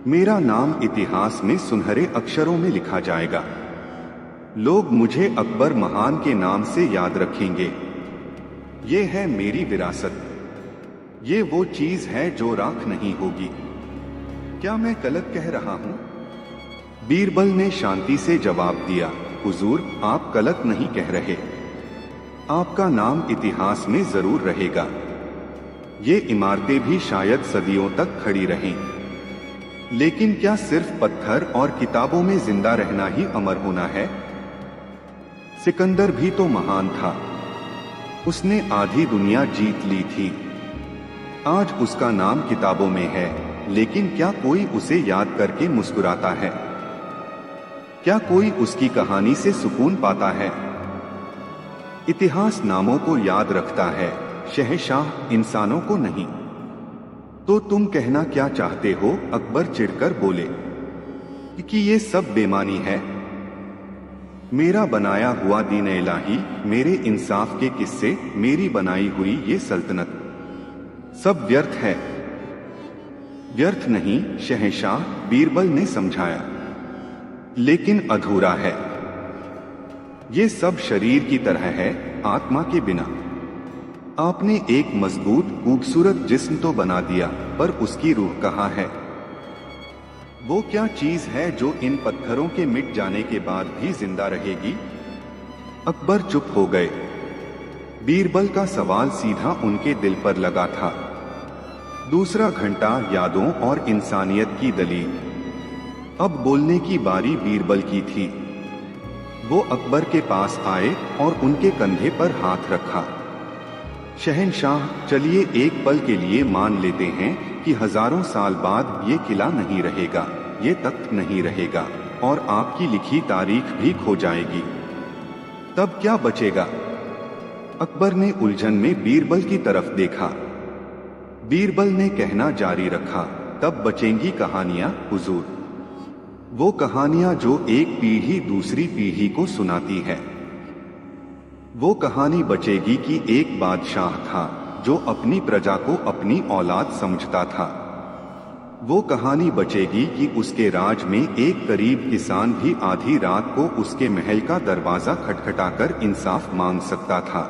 मेरा नाम इतिहास में सुनहरे अक्षरों में लिखा जाएगा। लोग मुझे अकबर महान के नाम से याद रखेंगे। ये है मेरी विरासत। ये वो चीज है जो राख नहीं होगी। क्या मैं गलत कह रहा हूं? बीरबल ने शांति से जवाब दिया, हुजूर, आप गलत नहीं कह रहे। आपका नाम इतिहास में जरूर रहेगा। ये इमारतें भी शायद सदियों तक खड़ी रहें। लेकिन क्या सिर्फ पत्थर और किताबों में जिंदा रहना ही अमर होना है? सिकंदर भी तो महान था। उसने आधी दुनिया जीत ली थी। आज उसका नाम किताबों में है, लेकिन क्या कोई उसे याद करके मुस्कुराता है? क्या कोई उसकी कहानी से सुकून पाता है? इतिहास नामों को याद रखता है, शहंशाह, इंसानों को नहीं। तो तुम कहना क्या चाहते हो? अकबर चिढ़कर बोले कि ये सब बेमानी है। मेरा बनाया हुआ दीन इलाही, मेरे इंसाफ के किस्से, मेरी बनाई हुई ये सल्तनत सब व्यर्थ है। व्यर्थ नहीं, शहंशाह, बीरबल ने समझाया, लेकिन अधूरा है। ये सब शरीर की तरह है, आत्मा के बिना। आपने एक मजबूत खूबसूरत जिस्म तो बना दिया, पर उसकी रूह कहाँ है? वो क्या चीज है जो इन पत्थरों के मिट जाने के बाद भी जिंदा रहेगी? अकबर चुप हो गए। बीरबल का सवाल सीधा उनके दिल पर लगा था। दूसरा घंटा यादों और इंसानियत की दलील। अब बोलने की बारी बीरबल की थी। वो अकबर के पास आए और उनके कंधे पर हाथ रखा। शहंशाह, चलिए एक पल के लिए मान लेते हैं कि हजारों साल बाद ये किला नहीं रहेगा, ये तख्त नहीं रहेगा, और आपकी लिखी तारीख भी खो जाएगी। तब क्या बचेगा? अकबर ने उलझन में बीरबल की तरफ देखा। बीरबल ने कहना जारी रखा, तब बचेंगी कहानियां हुजूर। वो कहानियां जो एक पीढ़ी दूसरी पीढ़ी को सुनाती है। वो कहानी बचेगी कि एक बादशाह था जो अपनी प्रजा को अपनी औलाद समझता था। वो कहानी बचेगी कि उसके राज में एक गरीब किसान भी आधी रात को उसके महल का दरवाजा खटखटाकर इंसाफ मांग सकता था।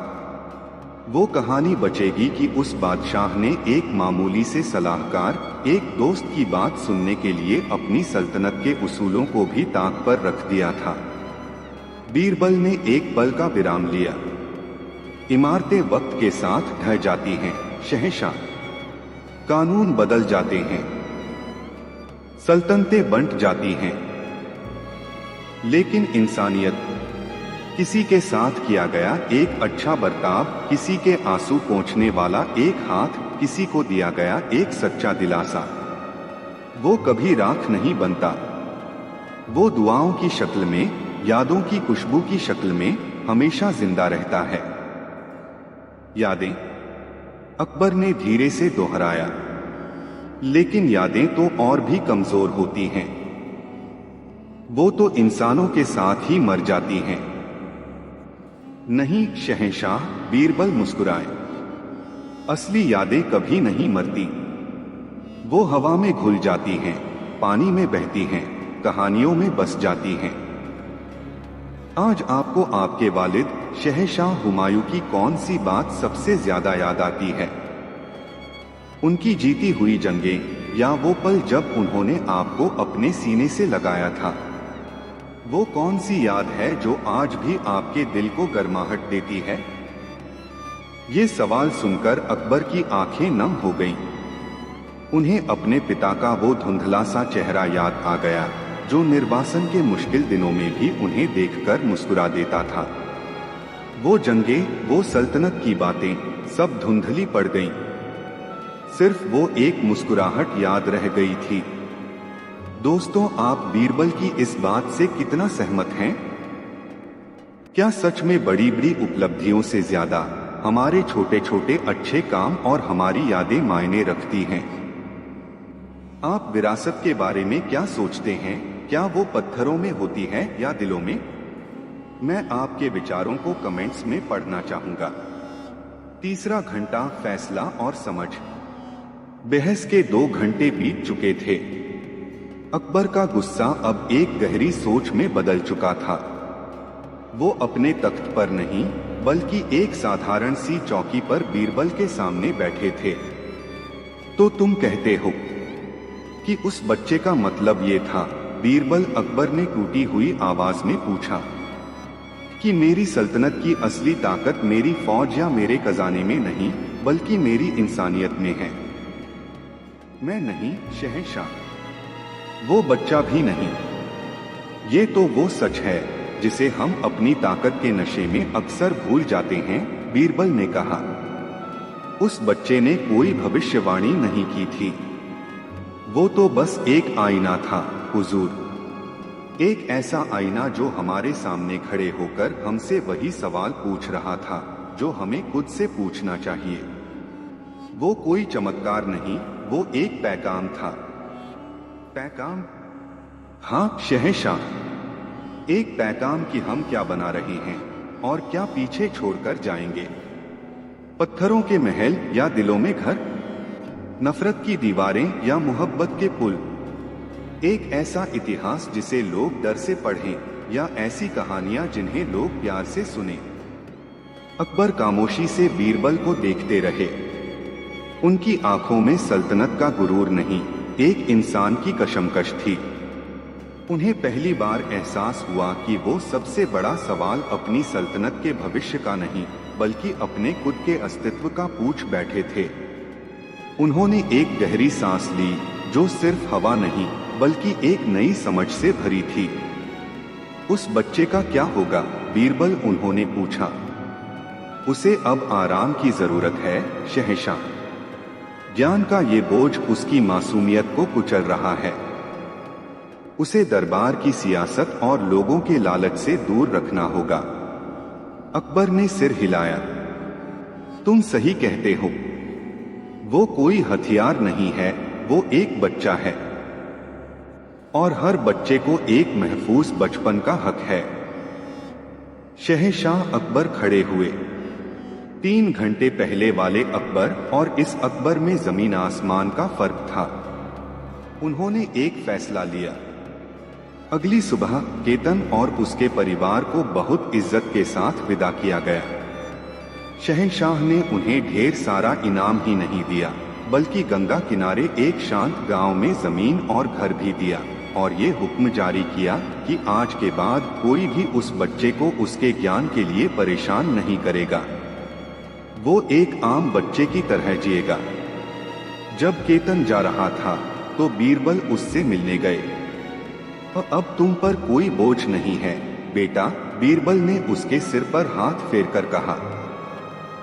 वो कहानी बचेगी कि उस बादशाह ने एक मामूली से सलाहकार, एक दोस्त की बात सुनने के लिए अपनी सल्तनत के उसूलों को भी ताक पर रख दिया था। बीरबल ने एक पल का विराम लिया। इमारतें वक्त के साथ ढह जाती हैं, शहंशाह। कानून बदल जाते हैं, सल्तनतें बंट जाती हैं, लेकिन इंसानियत, किसी के साथ किया गया एक अच्छा बर्ताव, किसी के आंसू पोंछने वाला एक हाथ, किसी को दिया गया एक सच्चा दिलासा, वो कभी राख नहीं बनता। वो दुआओं की शक्ल में, यादों की खुशबू की शक्ल में हमेशा जिंदा रहता है। यादें, अकबर ने धीरे से दोहराया, लेकिन यादें तो और भी कमजोर होती हैं। वो तो इंसानों के साथ ही मर जाती हैं। नहीं शहंशाह, बीरबल मुस्कुराए। असली यादें कभी नहीं मरती। वो हवा में घुल जाती हैं, पानी में बहती हैं, कहानियों में बस जाती हैं। आज आपको आपके वालिद शहंशाह हुमायूं की कौन सी बात सबसे ज्यादा याद आती है? उनकी जीती हुई जंगें, या वो पल जब उन्होंने आपको अपने सीने से लगाया था? वो कौन सी याद है जो आज भी आपके दिल को गर्माहट देती है? ये सवाल सुनकर अकबर की आंखें नम हो गईं। उन्हें अपने पिता का वो धुंधला सा चेहरा याद आ गया जो निर्वासन के मुश्किल दिनों में भी उन्हें देखकर मुस्कुरा देता था। वो जंगें, वो सल्तनत की बातें सब धुंधली पड़ गईं। सिर्फ वो एक मुस्कुराहट याद रह गई थी। दोस्तों, आप बीरबल की इस बात से कितना सहमत हैं? क्या सच में बड़ी बड़ी उपलब्धियों से ज्यादा हमारे छोटे छोटे अच्छे काम और हमारी यादें मायने रखती हैं? आप विरासत के बारे में क्या सोचते हैं? क्या वो पत्थरों में होती है या दिलों में? मैं आपके विचारों को कमेंट्स में पढ़ना चाहूंगा। तीसरा घंटा, फैसला और समझ। बहस के 2 घंटे बीत चुके थे। अकबर का गुस्सा अब एक गहरी सोच में बदल चुका था। वो अपने तख्त पर नहीं, बल्कि एक साधारण सी चौकी पर बीरबल के सामने बैठे थे। तो तुम कहते हो कि उस बच्चे का मतलब ये था? बीरबल, अकबर ने टूटी हुई आवाज में पूछा, कि मेरी सल्तनत की असली ताकत मेरी फौज या मेरे खजाने में नहीं, बल्कि मेरी इंसानियत में है। मैं नहीं शहंशाह, वो बच्चा भी नहीं। ये तो वो सच है जिसे हम अपनी ताकत के नशे में अक्सर भूल जाते हैं, बीरबल ने कहा। उस बच्चे ने कोई भविष्यवाणी नहीं की थी। वो तो बस एक आईना था हुजूर। एक ऐसा आईना जो हमारे सामने खड़े होकर हमसे वही सवाल पूछ रहा था जो हमें खुद से पूछना चाहिए। वो कोई चमत्कार नहीं, वो एक पैगाम था। पैगाम? हाँ शहंशाह। एक पैगाम कि हम क्या बना रहे हैं और क्या पीछे छोड़कर जाएंगे। पत्थरों के महल या दिलों में घर, नफरत की दीवारें या मोहब्बत के पुल। एक ऐसा इतिहास जिसे लोग डर से पढ़ें या ऐसी कहानियां जिन्हें लोग प्यार से सुने। अकबर खामोशी से बीरबल को देखते रहे। उनकी आंखों में सल्तनत का गुरूर नहीं, एक इंसान की कशमकश थी। उन्हें पहली बार एहसास हुआ कि वो सबसे बड़ा सवाल अपनी सल्तनत के भविष्य का नहीं बल्कि अपने खुद के अस्तित्व का पूछ बैठे थे। उन्होंने एक गहरी सांस ली जो सिर्फ हवा नहीं बल्कि एक नई समझ से भरी थी। उस बच्चे का क्या होगा, बीरबल उन्होंने पूछा। उसे अब आराम की जरूरत है शहंशाह। ज्ञान का ये बोझ उसकी मासूमियत को कुचल रहा है। उसे दरबार की सियासत और लोगों के लालच से दूर रखना होगा। अकबर ने सिर हिलाया। तुम सही कहते हो। वो कोई हथियार नहीं है, वो एक बच्चा है और हर बच्चे को एक महफूज बचपन का हक है। शहंशाह अकबर खड़े हुए। 3 घंटे पहले वाले अकबर और इस अकबर में जमीन आसमान का फर्क था। उन्होंने एक फैसला लिया। अगली सुबह केतन और उसके परिवार को बहुत इज्जत के साथ विदा किया गया। शहंशाह ने उन्हें ढेर सारा इनाम ही नहीं दिया बल्कि गंगा किनारे एक शांत गांव में जमीन और घर भी दिया और ये हुक्म जारी किया कि आज के बाद कोई भी उस बच्चे को उसके ज्ञान के लिए परेशान नहीं करेगा। वो एक आम बच्चे की तरह जिएगा। जब केतन जा रहा था तो बीरबल उससे मिलने गए। अब तुम पर कोई बोझ नहीं है बेटा, बीरबल ने उसके सिर पर हाथ फेरकर कहा।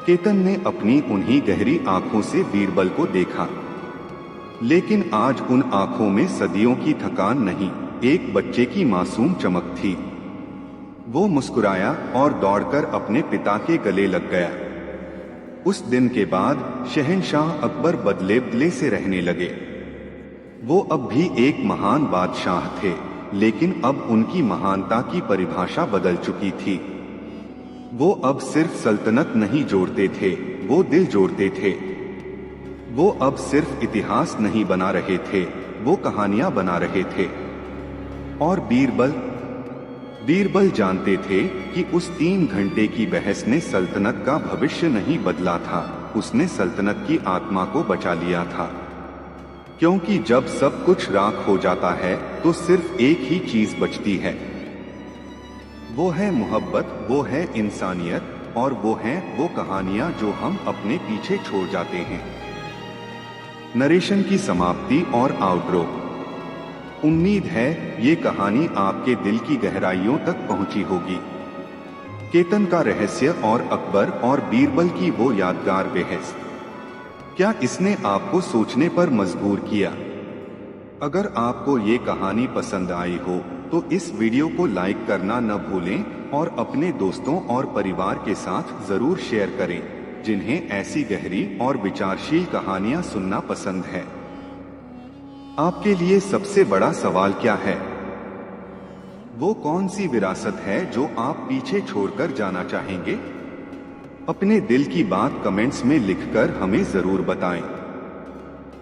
केतन ने अपनी उन्हीं गहरी आंखों से बीरबल को देखा, लेकिन आज उन आंखों में सदियों की थकान नहीं, एक बच्चे की मासूम चमक थी। वो मुस्कुराया और दौड़कर अपने पिता के गले लग गया। उस दिन के बाद शहंशाह अकबर बदले बदले से रहने लगे। वो अब भी एक महान बादशाह थे, लेकिन अब उनकी महानता की परिभाषा बदल चुकी थी। वो अब सिर्फ सल्तनत नहीं जोड़ते थे, वो दिल जोड़ते थे। वो अब सिर्फ इतिहास नहीं बना रहे थे, वो कहानियां बना रहे थे। और बीरबल जानते थे कि उस 3 घंटे की बहस ने सल्तनत का भविष्य नहीं बदला था, उसने सल्तनत की आत्मा को बचा लिया था। क्योंकि जब सब कुछ राख हो जाता है तो सिर्फ एक ही चीज बचती है, वो है मोहब्बत, वो है इंसानियत और वो हैं वो कहानियां जो हम अपने पीछे छोड़ जाते हैं। नरेशन की समाप्ति और आउटरो। उम्मीद है ये कहानी आपके दिल की गहराइयों तक पहुंची होगी। केतन का रहस्य और अकबर और बीरबल की वो यादगार बहस, क्या इसने आपको सोचने पर मजबूर किया? अगर आपको ये कहानी पसंद आई हो तो इस वीडियो को लाइक करना न भूलें और अपने दोस्तों और परिवार के साथ जरूर शेयर करें जिन्हें ऐसी गहरी और विचारशील कहानियां सुनना पसंद है। आपके लिए सबसे बड़ा सवाल क्या है? वो कौन सी विरासत है जो आप पीछे छोड़कर जाना चाहेंगे? अपने दिल की बात कमेंट्स में लिखकर हमें जरूर बताएं।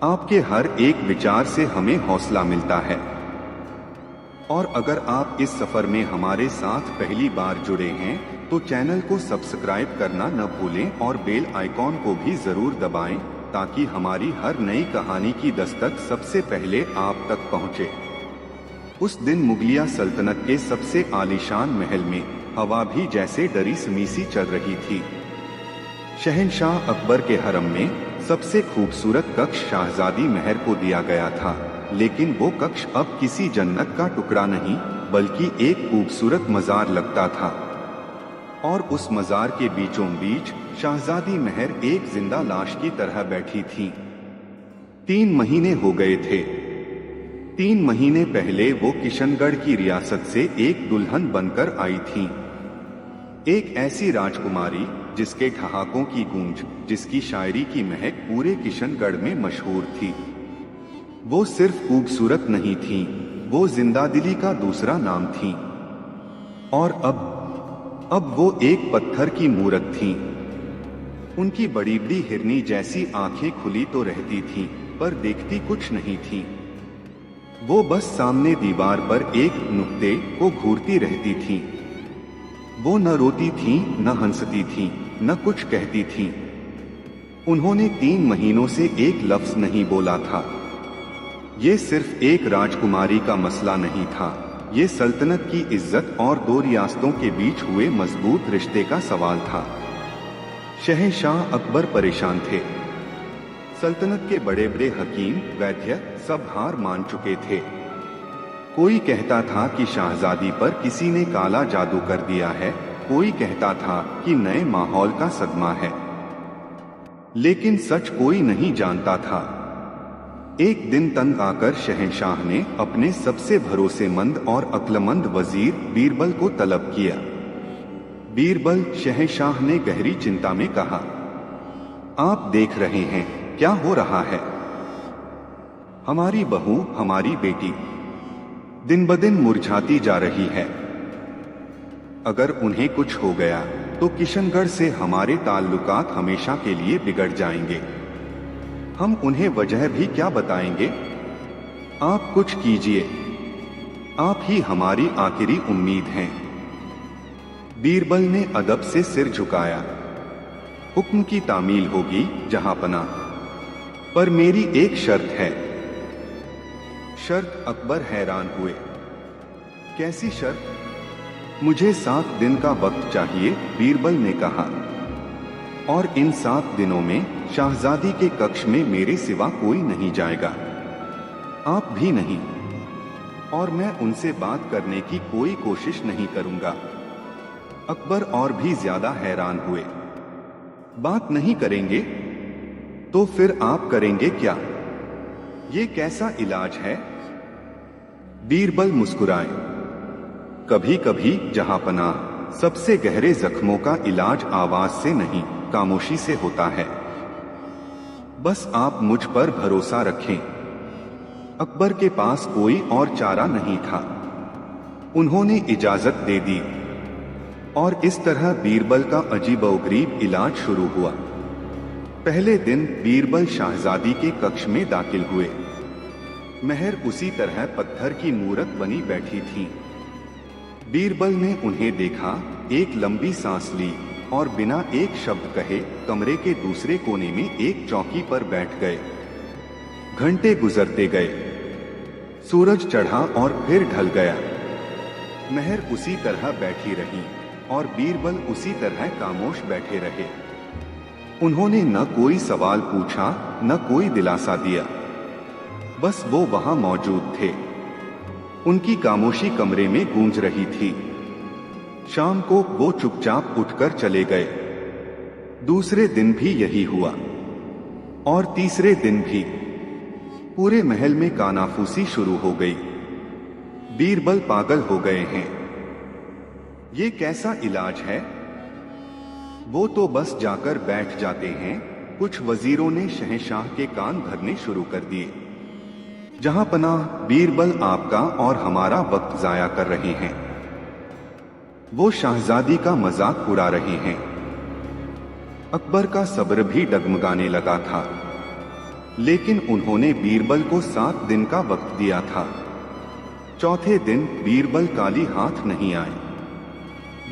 आपके हर एक विचार से हमें हौसला मिलता है। और अगर आप इस सफर में हमारे साथ पहली बार जुड़े हैं तो चैनल को सब्सक्राइब करना न भूलें और बेल आइकॉन को भी जरूर दबाएं ताकि हमारी हर नई कहानी की दस्तक सबसे पहले आप तक पहुंचे। उस दिन मुगलिया सल्तनत के सबसे आलीशान महल में हवा भी जैसे डरी समीसी चल रही थी। शहंशाह अकबर के हरम में सबसे खूबसूरत कक्ष शाहजादी महर को दिया गया था, लेकिन वो कक्ष अब किसी जन्नत का टुकड़ा नहीं बल्कि एक खूबसूरत मजार लगता था। और उस मजार के बीचों बीच शाहजादी महर एक जिंदा लाश की तरह बैठी थी। 3 महीने हो गए थे। 3 महीने पहले वो किशनगढ़ की रियासत से एक दुल्हन बनकर आई थी। एक ऐसी राजकुमारी जिसके ठहाकों की गूंज, जिसकी शायरी की महक पूरे किशनगढ़ में मशहूर थी। वो सिर्फ खूबसूरत नहीं थी, वो जिंदादिली का दूसरा नाम थी। और अब वो एक पत्थर की मूरत थी। उनकी बड़ी बड़ी हिरनी जैसी आंखें खुली तो रहती थीं, पर देखती कुछ नहीं थी। वो बस सामने दीवार पर एक नुक्ते को घूरती रहती थी। वो न रोती थी, न हंसती थी, न कुछ कहती थी। उन्होंने 3 महीनों से एक लफ्ज नहीं बोला था। ये सिर्फ एक राजकुमारी का मसला नहीं था, ये सल्तनत की इज्जत और 2 रियासतों के बीच हुए मजबूत रिश्ते का सवाल था। शहंशाह अकबर परेशान थे। सल्तनत के बड़े बड़े हकीम, वैद्य सब हार मान चुके थे। कोई कहता था कि शहजादी पर किसी ने काला जादू कर दिया है, कोई कहता था कि नए माहौल का सदमा है। लेकिन सच कोई नहीं जानता था। एक दिन तंग आकर शहंशाह ने अपने सबसे भरोसेमंद और अक्लमंद वजीर बीरबल को तलब किया। बीरबल, शहंशाह ने गहरी चिंता में कहा, आप देख रहे हैं क्या हो रहा है। हमारी बहू, हमारी बेटी दिन ब दिन मुरझाती जा रही है। अगर उन्हें कुछ हो गया तो किशनगढ़ से हमारे ताल्लुकात हमेशा के लिए बिगड़ जाएंगे। हम उन्हें वजह भी क्या बताएंगे। आप कुछ कीजिए, आप ही हमारी आखिरी उम्मीद हैं। बीरबल ने अदब से सिर झुकाया। हुक्म की तामील होगी जहांपना, पर मेरी एक शर्त है। शर्त? अकबर हैरान हुए। कैसी शर्त? मुझे 7 दिन का वक्त चाहिए, बीरबल ने कहा, और इन 7 दिनों में शहजादी के कक्ष में मेरे सिवा कोई नहीं जाएगा, आप भी नहीं, और मैं उनसे बात करने की कोई कोशिश नहीं करूंगा। अकबर और भी ज्यादा हैरान हुए। बात नहीं करेंगे तो फिर आप करेंगे क्या? ये कैसा इलाज है? बीरबल मुस्कुराए। कभी कभी जहांपनाह, सबसे गहरे जख्मों का इलाज आवाज से नहीं, खामोशी से होता है। बस आप मुझ पर भरोसा रखें। अकबर के पास कोई और चारा नहीं था। उन्होंने इजाजत दे दी और इस तरह बीरबल का अजीबोगरीब इलाज शुरू हुआ। पहले दिन बीरबल शहजादी के कक्ष में दाखिल हुए। महर उसी तरह पत्थर की मूरत बनी बैठी थी। बीरबल ने उन्हें देखा, एक लंबी सांस ली और बिना एक शब्द कहे कमरे के दूसरे कोने में एक चौकी पर बैठ गए। घंटे गुजरते गए, सूरज चढ़ा और फिर ढल गया। महर उसी तरह बैठी रही और बीरबल उसी तरह खामोश बैठे रहे। उन्होंने न कोई सवाल पूछा, न कोई दिलासा दिया, बस वो वहां मौजूद थे। उनकी खामोशी कमरे में गूंज रही थी। शाम को वो चुपचाप उठकर चले गए। दूसरे दिन भी यही हुआ और तीसरे दिन भी। पूरे महल में कानाफूसी शुरू हो गई। बीरबल पागल हो गए हैं। ये कैसा इलाज है? वो तो बस जाकर बैठ जाते हैं। कुछ वजीरों ने शहंशाह के कान भरने शुरू कर दिए। जहांपनाह, बीरबल आपका और हमारा वक्त जाया कर रहे हैं। वो शहजादी का मजाक उड़ा रहे हैं। अकबर का सब्र भी डगमगाने लगा था, लेकिन उन्होंने बीरबल को 7 दिन का वक्त दिया था। चौथे दिन बीरबल काली हाथ नहीं आए।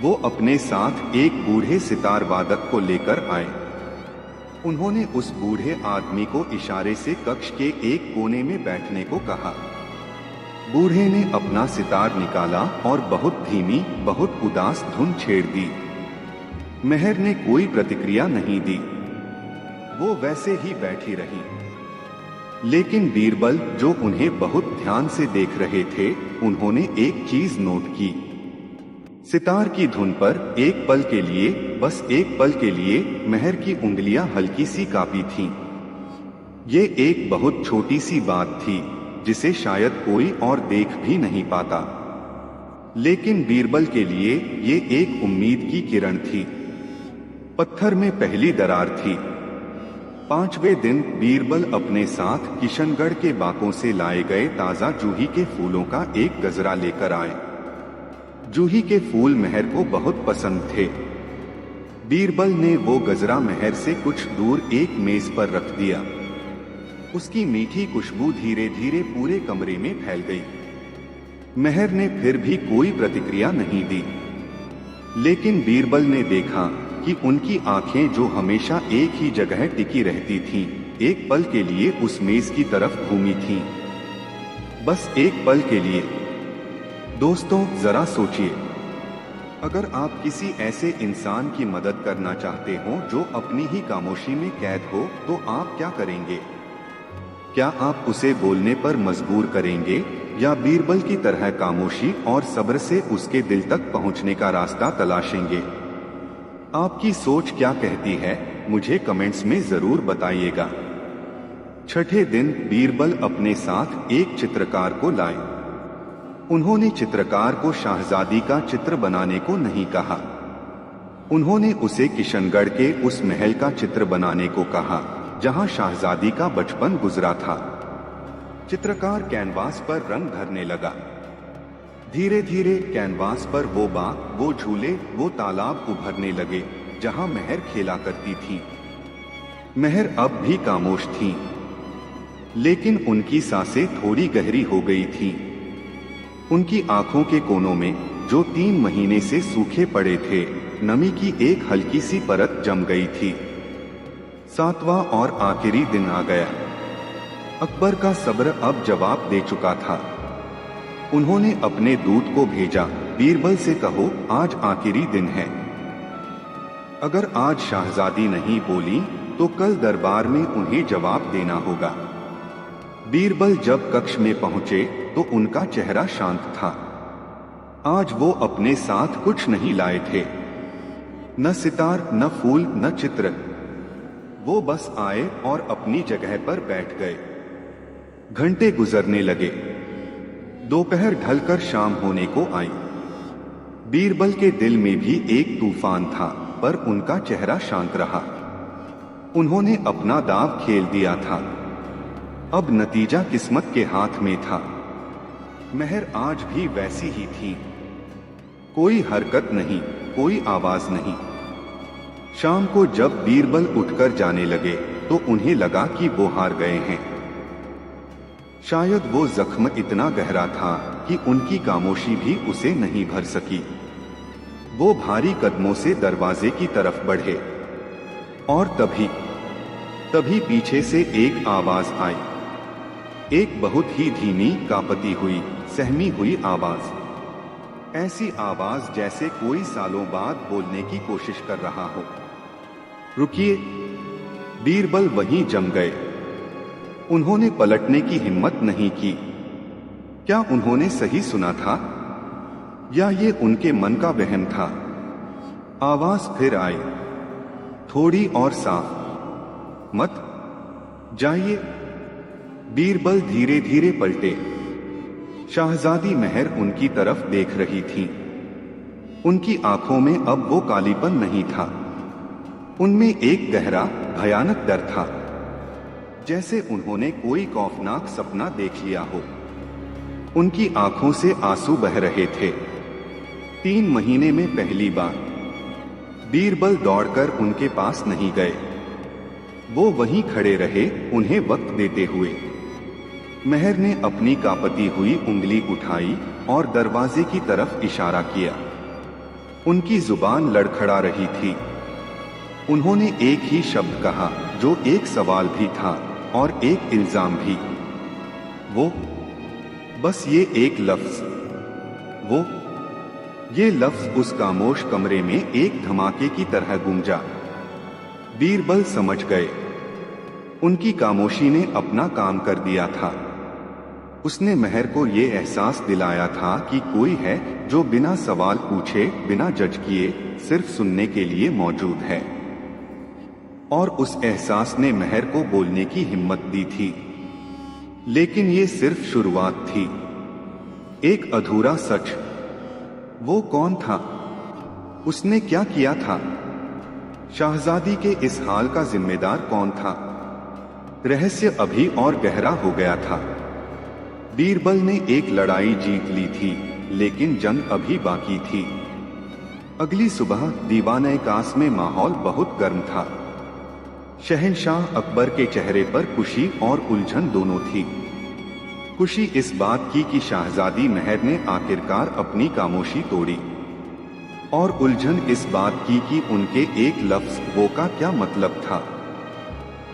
वो अपने साथ एक बूढ़े सितार वादक को लेकर आए। उन्होंने उस बूढ़े आदमी को इशारे से कक्ष के एक कोने में बैठने को कहा। बूढ़े ने अपना सितार निकाला और बहुत धीमी, बहुत उदास धुन छेड़ दी। महर ने कोई प्रतिक्रिया नहीं दी। वो वैसे ही बैठी रही। लेकिन बीरबल, जो उन्हें बहुत ध्यान से देख रहे थे, उन्होंने एक चीज नोट की। सितार की धुन पर एक पल के लिए, बस एक पल के लिए, महर की उंगलियां हल्की सी कांपी थीं। ये एक बहुत छोटी सी बात थी जिसे शायद कोई और देख भी नहीं पाता, लेकिन बीरबल के लिए ये एक उम्मीद की किरण थी। पत्थर में पहली दरार थी। 5वें दिन बीरबल अपने साथ किशनगढ़ के बागों से लाए गए ताजा जूही के फूलों का एक गजरा लेकर आए। जूही के फूल महर को बहुत पसंद थे। बीरबल ने वो गजरा महर से कुछ दूर एक मेज पर रख दिया। उसकी मीठी खुशबू धीरे धीरे पूरे कमरे में फैल गई। महर ने फिर भी कोई प्रतिक्रिया नहीं दी, लेकिन बीरबल ने देखा कि उनकी आंखें जो हमेशा एक ही जगह टिकी रहती थीं, एक पल के लिए उस मेज की तरफ घूमी थीं। बस एक पल के लिए। दोस्तों, जरा सोचिए, अगर आप किसी ऐसे इंसान की मदद करना चाहते हो जो अपनी ही खामोशी में कैद हो, तो आप क्या करेंगे? क्या आप उसे बोलने पर मजबूर करेंगे या बीरबल की तरह खामोशी और सब्र से उसके दिल तक पहुंचने का रास्ता तलाशेंगे? आपकी सोच क्या कहती है, मुझे कमेंट्स में जरूर बताइएगा। छठे दिन बीरबल अपने साथ एक चित्रकार को लाए। उन्होंने चित्रकार को शाहजादी का चित्र बनाने को नहीं कहा। उन्होंने उसे किशनगढ़ के उस महल का चित्र बनाने को कहा जहां शाहजादी का बचपन गुजरा था। चित्रकार कैनवास पर रंग भरने लगा। धीरे धीरे कैनवास पर वो बाग, वो झूले, वो तालाब उभरने लगे जहां महर खेला करती थी। महर अब भी खामोश थी, लेकिन उनकी सांसें थोड़ी गहरी हो गई थी। उनकी आंखों के कोनों में, जो 3 महीने से सूखे पड़े थे, नमी की एक हल्की सी परत जम गई थी। 7वां और आखिरी दिन आ गया। अकबर का सब्र अब जवाब दे चुका था। उन्होंने अपने दूत को भेजा, बीरबल से कहो आज आखिरी दिन है। अगर आज शाहजादी नहीं बोली तो कल दरबार में उन्हें जवाब देना होगा। बीरबल जब कक्ष में पहुंचे तो उनका चेहरा शांत था। आज वो अपने साथ कुछ नहीं लाए थे, न सितार, न फूल, न चित्र। वो बस आए और अपनी जगह पर बैठ गए। घंटे गुजरने लगे। दोपहर ढलकर शाम होने को आई। बीरबल के दिल में भी एक तूफान था, पर उनका चेहरा शांत रहा। उन्होंने अपना दांव खेल दिया था। अब नतीजा किस्मत के हाथ में था। महर आज भी वैसी ही थी। कोई हरकत नहीं, कोई आवाज नहीं। शाम को जब बीरबल उठकर जाने लगे तो उन्हें लगा कि वो हार गए हैं। शायद वो जख्म इतना गहरा था कि उनकी खामोशी भी उसे नहीं भर सकी। वो भारी कदमों से दरवाजे की तरफ बढ़े और तभी पीछे से एक आवाज आई। एक बहुत ही धीमी, कांपती हुई, सहमी हुई आवाज। ऐसी आवाज जैसे कोई सालों बाद बोलने की कोशिश कर रहा हो। रुकिए। बीरबल वहीं जम गए। उन्होंने पलटने की हिम्मत नहीं की। क्या उन्होंने सही सुना था या ये उनके मन का वहम था? आवाज फिर आई, थोड़ी और साफ। मत जाइए। बीरबल धीरे धीरे पलटे। शाहजादी महर उनकी तरफ देख रही थी। उनकी आंखों में अब वो कालीपन नहीं था। उनमें एक गहरा, भयानक डर था, जैसे उन्होंने कोई खौफनाक सपना देख लिया हो। उनकी आंखों से आंसू बह रहे थे। 3 महीने में पहली बार। बीरबल दौड़कर उनके पास नहीं गए। वो वहीं खड़े रहे, उन्हें वक्त देते हुए। महर ने अपनी कांपती हुई उंगली उठाई और दरवाजे की तरफ इशारा किया। उनकी जुबान लड़खड़ा रही थी। उन्होंने एक ही शब्द कहा, जो एक सवाल भी था और एक इल्जाम भी। वो, बस ये एक लफ्ज। वो, ये लफ्ज उस खामोश कमरे में एक धमाके की तरह गूंजा। बीरबल समझ गए। उनकी खामोशी ने अपना काम कर दिया था। उसने महर को ये एहसास दिलाया था कि कोई है जो बिना सवाल पूछे, बिना जज किए, सिर्फ सुनने के लिए मौजूद है। और उस एहसास ने महर को बोलने की हिम्मत दी थी। लेकिन ये सिर्फ शुरुआत थी, एक अधूरा सच। वो कौन था? उसने क्या किया था? शाहजादी के इस हाल का जिम्मेदार कौन था? रहस्य अभी और गहरा हो गया था। बीरबल ने एक लड़ाई जीत ली थी, लेकिन जंग अभी बाकी थी। अगली सुबह दीवाने कास में माहौल बहुत गर्म था। शहंशाह अकबर के चेहरे पर खुशी और उलझन दोनों थी। खुशी इस बात की कि शहजादी महर ने आखिरकार अपनी खामोशी तोड़ी, और उलझन इस बात की कि उनके एक लफ्ज वो का क्या मतलब था।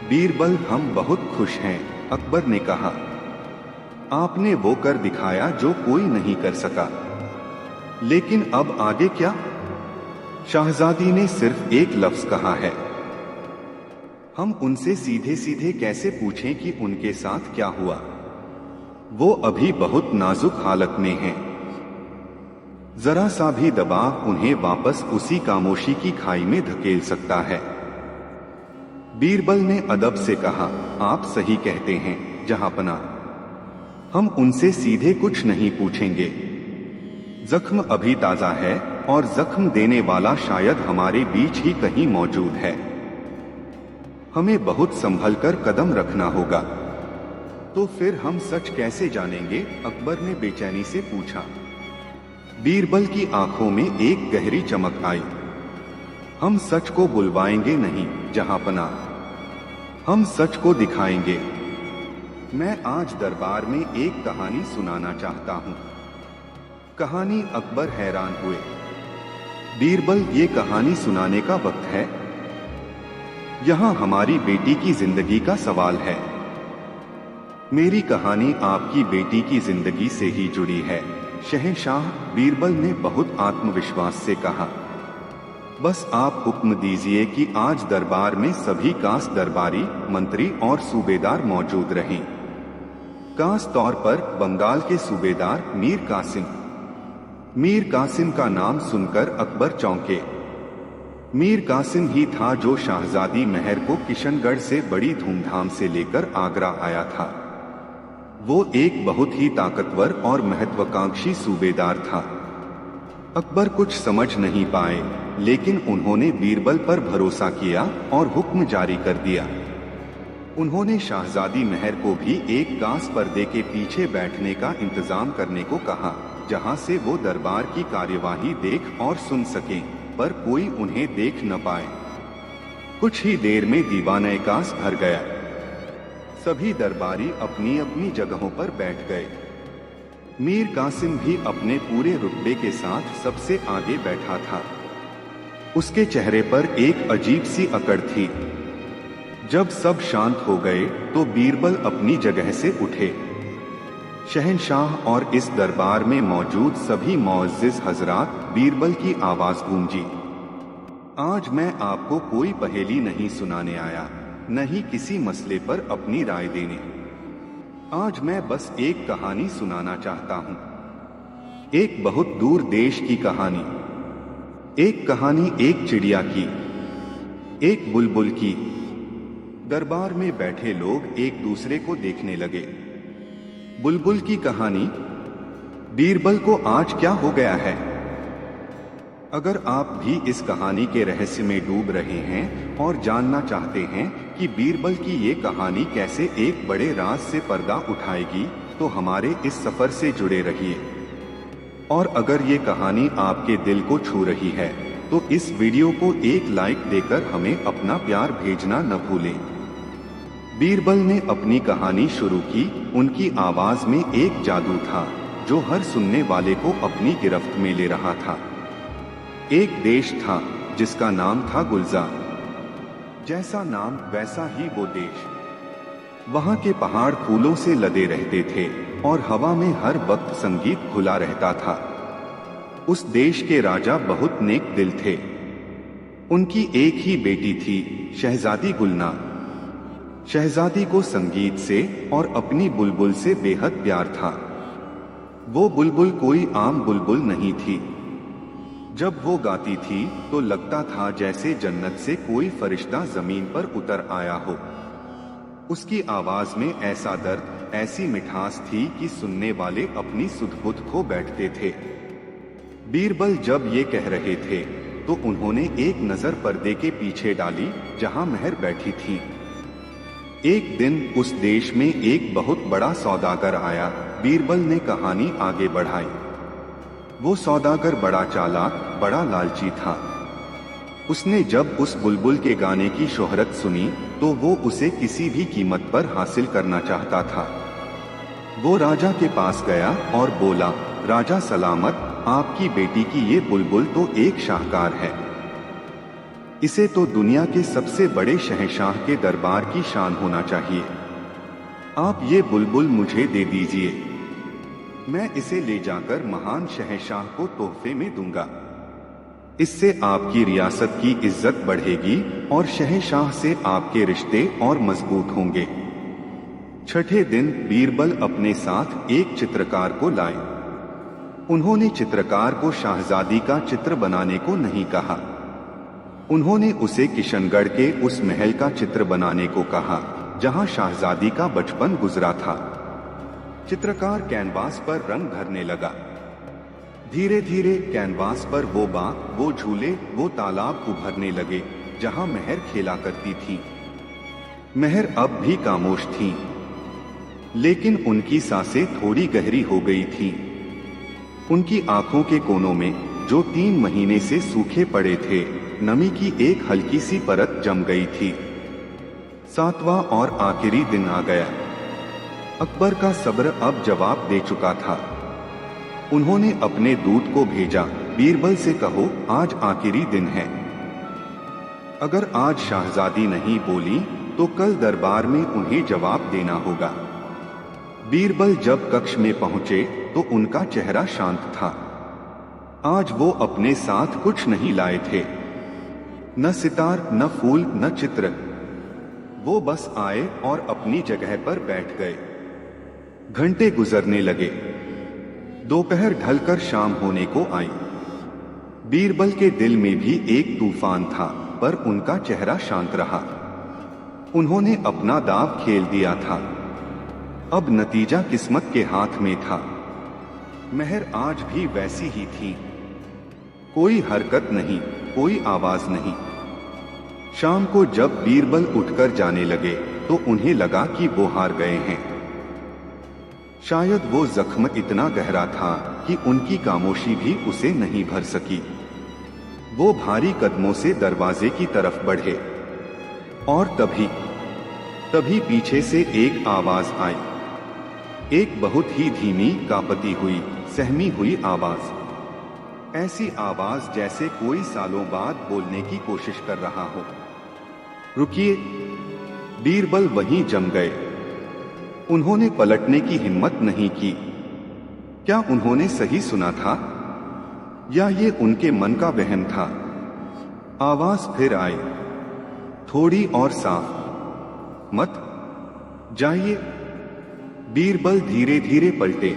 बीरबल, हम बहुत खुश हैं, अकबर ने कहा। आपने वो कर दिखाया जो कोई नहीं कर सका। लेकिन अब आगे क्या? शहजादी ने सिर्फ एक लफ्ज कहा है। हम उनसे सीधे सीधे कैसे पूछें कि उनके साथ क्या हुआ? वो अभी बहुत नाजुक हालत में हैं। जरा सा भी दबाव उन्हें वापस उसी खामोशी की खाई में धकेल सकता है। बीरबल ने अदब से कहा, आप सही कहते हैं जहांपना। हम उनसे सीधे कुछ नहीं पूछेंगे। जख्म अभी ताजा है और जख्म देने वाला शायद हमारे बीच ही कहीं मौजूद है। हमें बहुत संभल कर कदम रखना होगा। तो फिर हम सच कैसे जानेंगे? अकबर ने बेचैनी से पूछा। बीरबल की आंखों में एक गहरी चमक आई। हम सच को बुलवाएंगे नहीं जहांपना, हम सच को दिखाएंगे। मैं आज दरबार में एक कहानी सुनाना चाहता हूं। कहानी? अकबर हैरान हुए। बीरबल, ये कहानी सुनाने का वक्त है? यहां हमारी बेटी की जिंदगी का सवाल है। मेरी कहानी आपकी बेटी की जिंदगी से ही जुड़ी है, शहंशाह, बीरबल ने बहुत आत्मविश्वास से कहा। बस आप हुक्म दीजिए कि आज दरबार में सभी कास दरबारी, मंत्री और सूबेदार मौजूद रहें। खास तौर पर बंगाल के सूबेदार मीर कासिम। मीर कासिम का नाम सुनकर अकबर चौंके। मीर कासिम ही था जो शहजादी महर को किशनगढ़ से बड़ी धूमधाम से लेकर आगरा आया था। वो एक बहुत ही ताकतवर और महत्वाकांक्षी सूबेदार था। अकबर कुछ समझ नहीं पाए, लेकिन उन्होंने बीरबल पर भरोसा किया और हुक्म जारी कर दिया। उन्होंने शहजादी महर को भी एक कांस पर्दे के पीछे बैठने का इंतजाम करने को कहा, जहां से वो दरबार की कार्यवाही देख और सुन सकें, पर कोई उन्हें देख न पाए। कुछ ही देर में दीवाने कांस भर गया। सभी दरबारी अपनी अपनी जगहों पर बैठ गए। मीर कासिम भी अपने पूरे रुतबे के साथ सबसे आगे बैठा था। उसके चेहरे पर एक अजीब सी अकड़ थी। जब सब शांत हो गए तो बीरबल अपनी जगह से उठे। शहंशाह और इस दरबार में मौजूद सभी मुअज्जिज हजरात, बीरबल की आवाज गूंजी। आज मैं आपको कोई पहेली नहीं सुनाने आया, न ही किसी मसले पर अपनी राय देने। आज मैं बस एक कहानी सुनाना चाहता हूं। एक बहुत दूर देश की कहानी। एक कहानी एक चिड़िया की, एक बुलबुल की। दरबार में बैठे लोग एक दूसरे को देखने लगे। बुलबुल की कहानी। बीरबल को आज क्या हो गया है? अगर आप भी इस कहानी के रहस्य में डूब रहे हैं और जानना चाहते हैं कि बीरबल की ये कहानी कैसे एक बड़े राज से पर्दा उठाएगी, तो हमारे इस सफर से जुड़े रहिए। और अगर ये कहानी आपके दिल को छू रही है, तो इस वीडियो को एक लाइक देकर हमें अपना प्यार भेजना न भूलें। बीरबल ने अपनी कहानी शुरू की। उनकी आवाज में एक जादू था जो हर सुनने वाले को अपनी गिरफ्त में ले रहा था। एक देश था जिसका नाम था गुलजार। जैसा नाम वैसा ही वो देश। वहां के पहाड़ फूलों से लदे रहते थे और हवा में हर वक्त संगीत खुला रहता था। उस देश के राजा बहुत नेक दिल थे। उनकी एक ही बेटी थी, शहजादी गुलना। शहजादी को संगीत से और अपनी बुलबुल से बेहद प्यार था। वो बुलबुल कोई आम बुलबुल नहीं थी। जब वो गाती थी तो लगता था जैसे जन्नत से कोई फरिश्ता जमीन पर उतर आया हो। उसकी आवाज में ऐसा दर्द, ऐसी मिठास थी कि सुनने वाले अपनी सुध-बुध खो बैठते थे। बीरबल जब ये कह रहे थे तो उन्होंने एक नजर पर्दे के पीछे डाली जहां महर बैठी थी। एक दिन उस देश में एक बहुत बड़ा सौदागर आया। बीरबल ने कहानी आगे बढ़ाई। वो सौदागर बड़ा चालाक, बड़ा लालची था। उसने जब उस बुलबुल के गाने की शोहरत सुनी तो वो उसे किसी भी कीमत पर हासिल करना चाहता था। वो राजा के पास गया और बोला, राजा सलामत, आपकी बेटी की ये बुलबुल तो एक शाहकार है। इसे तो दुनिया के सबसे बड़े शहंशाह के दरबार की शान होना चाहिए। आप ये बुलबुल मुझे दे दीजिए, मैं इसे ले जाकर महान शहंशाह को तोहफे में दूंगा। इससे आपकी रियासत की इज्जत बढ़ेगी और शहंशाह से आपके रिश्ते और मजबूत होंगे। छठे दिन बीरबल अपने साथ एक चित्रकार को लाए। उन्होंने चित्रकार को शाहजादी का चित्र बनाने को नहीं कहा। उन्होंने उसे किशनगढ़ के उस महल का चित्र बनाने को कहा जहां शाहजादी का बचपन गुजरा था। चित्रकार कैनवास पर रंग भरने लगा। धीरे धीरे कैनवास पर वो बाग, वो झूले, वो तालाब उभरने लगे जहां महर खेला करती थी। महर अब भी खामोश थी, लेकिन उनकी सांसें थोड़ी गहरी हो गई थी। उनकी आंखों के कोनों में, जो 3 महीने से सूखे पड़े थे, नमी की एक हल्की सी परत जम गई थी। 7वां और आखिरी दिन आ गया। अकबर का सब्र अब जवाब दे चुका था। उन्होंने अपने दूत को भेजा, बीरबल से कहो आज आखिरी दिन है। अगर आज शाहजादी नहीं बोली तो कल दरबार में उन्हें जवाब देना होगा। बीरबल जब कक्ष में पहुंचे तो उनका चेहरा शांत था। आज वो अपने साथ कुछ नहीं लाए थे, न सितार, न फूल, न चित्र। वो बस आए और अपनी जगह पर बैठ गए। घंटे गुजरने लगे। दोपहर ढलकर शाम होने को आई। बीरबल के दिल में भी एक तूफान था, पर उनका चेहरा शांत रहा। उन्होंने अपना दांव खेल दिया था। अब नतीजा किस्मत के हाथ में था। महर आज भी वैसी ही थी। कोई हरकत नहीं, कोई आवाज नहीं। शाम को जब बीरबल उठकर जाने लगे तो उन्हें लगा कि वो हार गए हैं। शायद वो जख्म इतना गहरा था कि उनकी खामोशी भी उसे नहीं भर सकी। वो भारी कदमों से दरवाजे की तरफ बढ़े और तभी पीछे से एक आवाज आई। एक बहुत ही धीमी, कांपती हुई, सहमी हुई आवाज। ऐसी आवाज जैसे कोई सालों बाद बोलने की कोशिश कर रहा हो। रुकिए। बीरबल वहीं जम गए। उन्होंने पलटने की हिम्मत नहीं की। क्या उन्होंने सही सुना था या ये उनके मन का वहम था? आवाज फिर आई, थोड़ी और साफ। मत जाइए। बीरबल धीरे धीरे पलटे।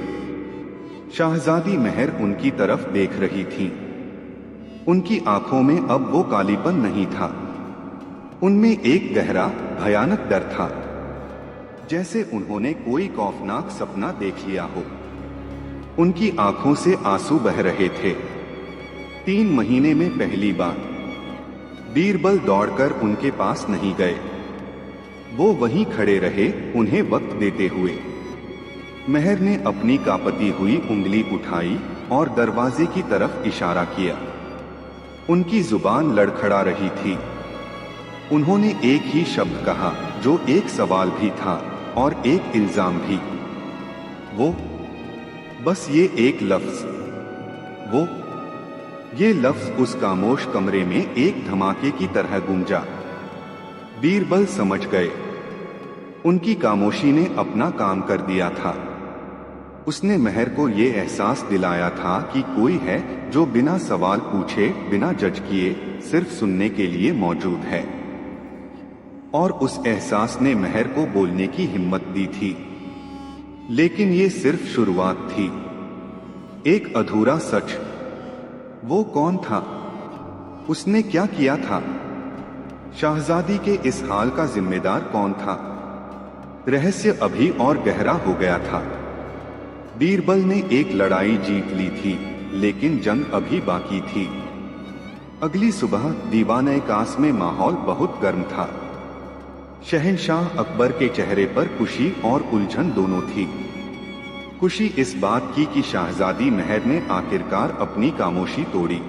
शाहजादी महर उनकी तरफ देख रही थी। उनकी आंखों में अब वो कालीपन नहीं था। उनमें एक गहरा, भयानक डर था, जैसे उन्होंने कोई खौफनाक सपना देख लिया हो। उनकी आंखों से आंसू बह रहे थे। 3 महीने में पहली बार। बीरबल दौड़कर उनके पास नहीं गए। वो वहीं खड़े रहे, उन्हें वक्त देते हुए। महर ने अपनी कांपती हुई उंगली उठाई और दरवाजे की तरफ इशारा किया। उनकी जुबान लड़खड़ा रही थी। उन्होंने एक ही शब्द कहा, जो एक सवाल भी था और एक इल्जाम भी। वो, बस ये एक लफ्ज। वो, ये लफ्ज उस खामोश कमरे में एक धमाके की तरह गूंजा। बीरबल समझ गए। उनकी खामोशी ने अपना काम कर दिया था। उसने महर को ये एहसास दिलाया था कि कोई है जो बिना सवाल पूछे, बिना जज किए, सिर्फ सुनने के लिए मौजूद है। और उस एहसास ने महर को बोलने की हिम्मत दी थी। लेकिन ये सिर्फ शुरुआत थी। एक अधूरा सच। वो कौन था? उसने क्या किया था? शाहजादी के इस हाल का जिम्मेदार कौन था? रहस्य अभी और गहरा हो गया था। बीरबल ने एक लड़ाई जीत ली थी, लेकिन जंग अभी बाकी थी। अगली सुबह दीवान-ए-कास में माहौल बहुत गर्म था। शहंशाह अकबर के चेहरे पर खुशी और उलझन दोनों थी। खुशी इस बात की कि शहजादी महर ने आखिरकार अपनी खामोशी तोड़ी,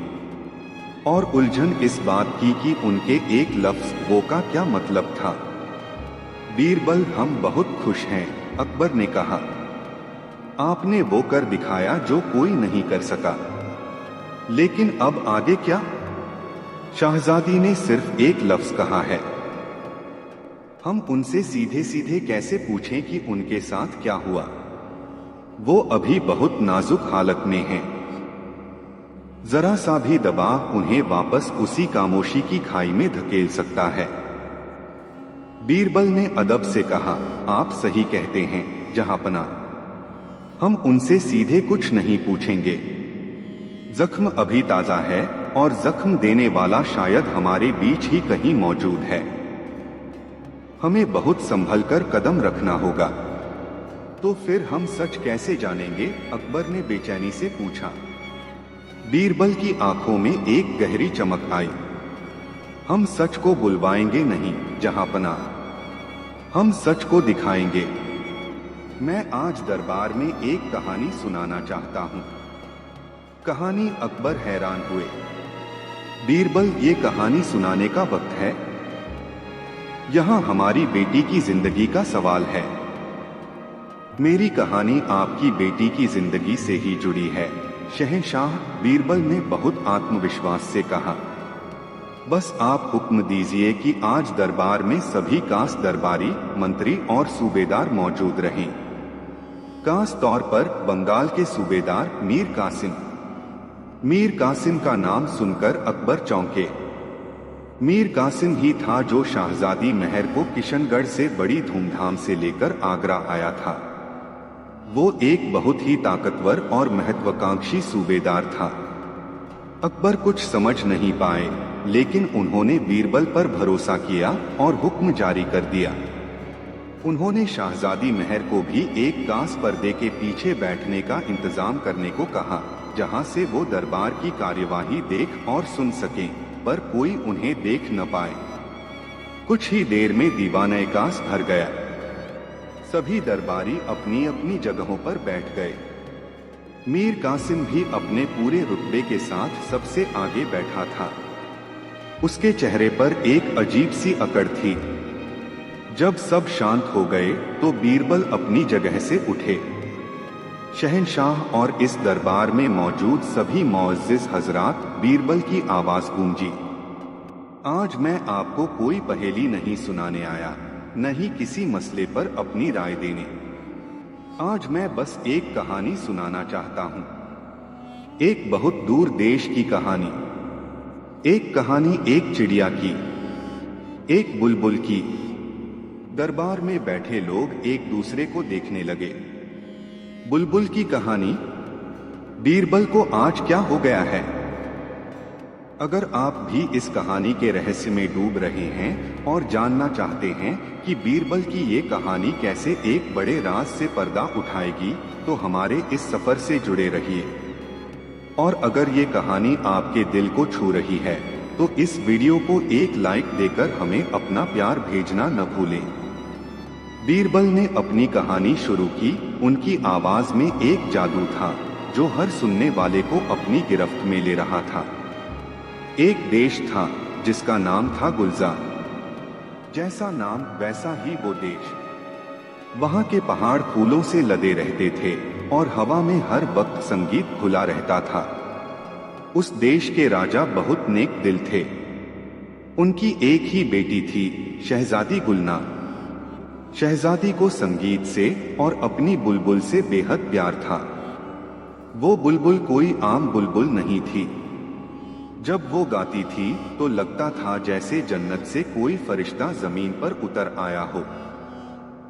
और उलझन इस बात की कि उनके एक लफ्ज वो का क्या मतलब था। बीरबल, हम बहुत खुश हैं, अकबर ने कहा। आपने वो कर दिखाया जो कोई नहीं कर सका। लेकिन अब आगे क्या? शहजादी ने सिर्फ एक लफ्ज कहा है। हम उनसे सीधे सीधे कैसे पूछें कि उनके साथ क्या हुआ? वो अभी बहुत नाजुक हालत में हैं। जरा सा भी दबाव उन्हें वापस उसी खामोशी की खाई में धकेल सकता है। बीरबल ने अदब से कहा, आप सही कहते हैं जहांपना, हम उनसे सीधे कुछ नहीं पूछेंगे। जख्म अभी ताजा है और जख्म देने वाला शायद हमारे बीच ही कहीं मौजूद है। हमें बहुत संभल कर कदम रखना होगा। तो फिर हम सच कैसे जानेंगे? अकबर ने बेचैनी से पूछा। बीरबल की आंखों में एक गहरी चमक आई। हम सच को बुलवाएंगे नहीं जहांपना, हम सच को दिखाएंगे। मैं आज दरबार में एक कहानी सुनाना चाहता हूं। कहानी? अकबर हैरान हुए। बीरबल, ये कहानी सुनाने का वक्त है? यहां हमारी बेटी की जिंदगी का सवाल है। मेरी कहानी आपकी बेटी की जिंदगी से ही जुड़ी है शहंशाह, बीरबल ने बहुत आत्मविश्वास से कहा। बस आप हुक्म दीजिए कि आज दरबार में सभी खास दरबारी, मंत्री और सूबेदार मौजूद रहें। खास तौर पर बंगाल के सूबेदार मीर कासिम। मीर कासिम का नाम सुनकर अकबर चौंके। मीर कासिम ही था जो शहजादी महर को किशनगढ़ से बड़ी धूमधाम से लेकर आगरा आया था। वो एक बहुत ही ताकतवर और महत्वाकांक्षी सूबेदार था। अकबर कुछ समझ नहीं पाए, लेकिन उन्होंने बीरबल पर भरोसा किया और हुक्म जारी कर दिया। उन्होंने शहजादी महर को भी एक खास पर्दे के पीछे बैठने का इंतजाम करने को कहा, जहां से वो दरबार की कार्यवाही देख और सुन सकें, पर कोई उन्हें देख न पाए। कुछ ही देर में दीवाने कास भर गया। सभी दरबारी अपनी अपनी जगहों पर बैठ गए। मीर कासिम भी अपने पूरे रुतबे के साथ सबसे आगे बैठा था। उसके चेहरे पर एक अजीब सी अकड़ थी। जब सब शांत हो गए तो बीरबल अपनी जगह से उठे। शहंशाह और इस दरबार में मौजूद सभी मुअज्जिज हजरात, बीरबल की आवाज गूंजी। आज मैं आपको कोई पहेली नहीं सुनाने आया, न ही किसी मसले पर अपनी राय देने। आज मैं बस एक कहानी सुनाना चाहता हूं। एक बहुत दूर देश की कहानी। एक कहानी एक चिड़िया की, एक बुलबुल की। दरबार में बैठे लोग एक दूसरे को देखने लगे। बुलबुल की कहानी। बीरबल को आज क्या हो गया है? अगर आप भी इस कहानी के रहस्य में डूब रहे हैं और जानना चाहते हैं कि बीरबल की ये कहानी कैसे एक बड़े राज से पर्दा उठाएगी, तो हमारे इस सफर से जुड़े रहिए। और अगर ये कहानी आपके दिल को छू रही है, तो इस वीडियो को एक लाइक देकर हमें अपना प्यार भेजना न भूलें। बीरबल ने अपनी कहानी शुरू की। उनकी आवाज में एक जादू था जो हर सुनने वाले को अपनी गिरफ्त में ले रहा था। एक देश था जिसका नाम था गुलजार। जैसा नाम वैसा ही वो देश। वहां के पहाड़ फूलों से लदे रहते थे और हवा में हर वक्त संगीत खुला रहता था। उस देश के राजा बहुत नेक दिल थे। उनकी एक ही बेटी थी, शहजादी गुलना। शहजादी को संगीत से और अपनी बुलबुल से बेहद प्यार था। वो बुलबुल कोई आम बुलबुल नहीं थी। जब वो गाती थी तो लगता था जैसे जन्नत से कोई फरिश्ता जमीन पर उतर आया हो।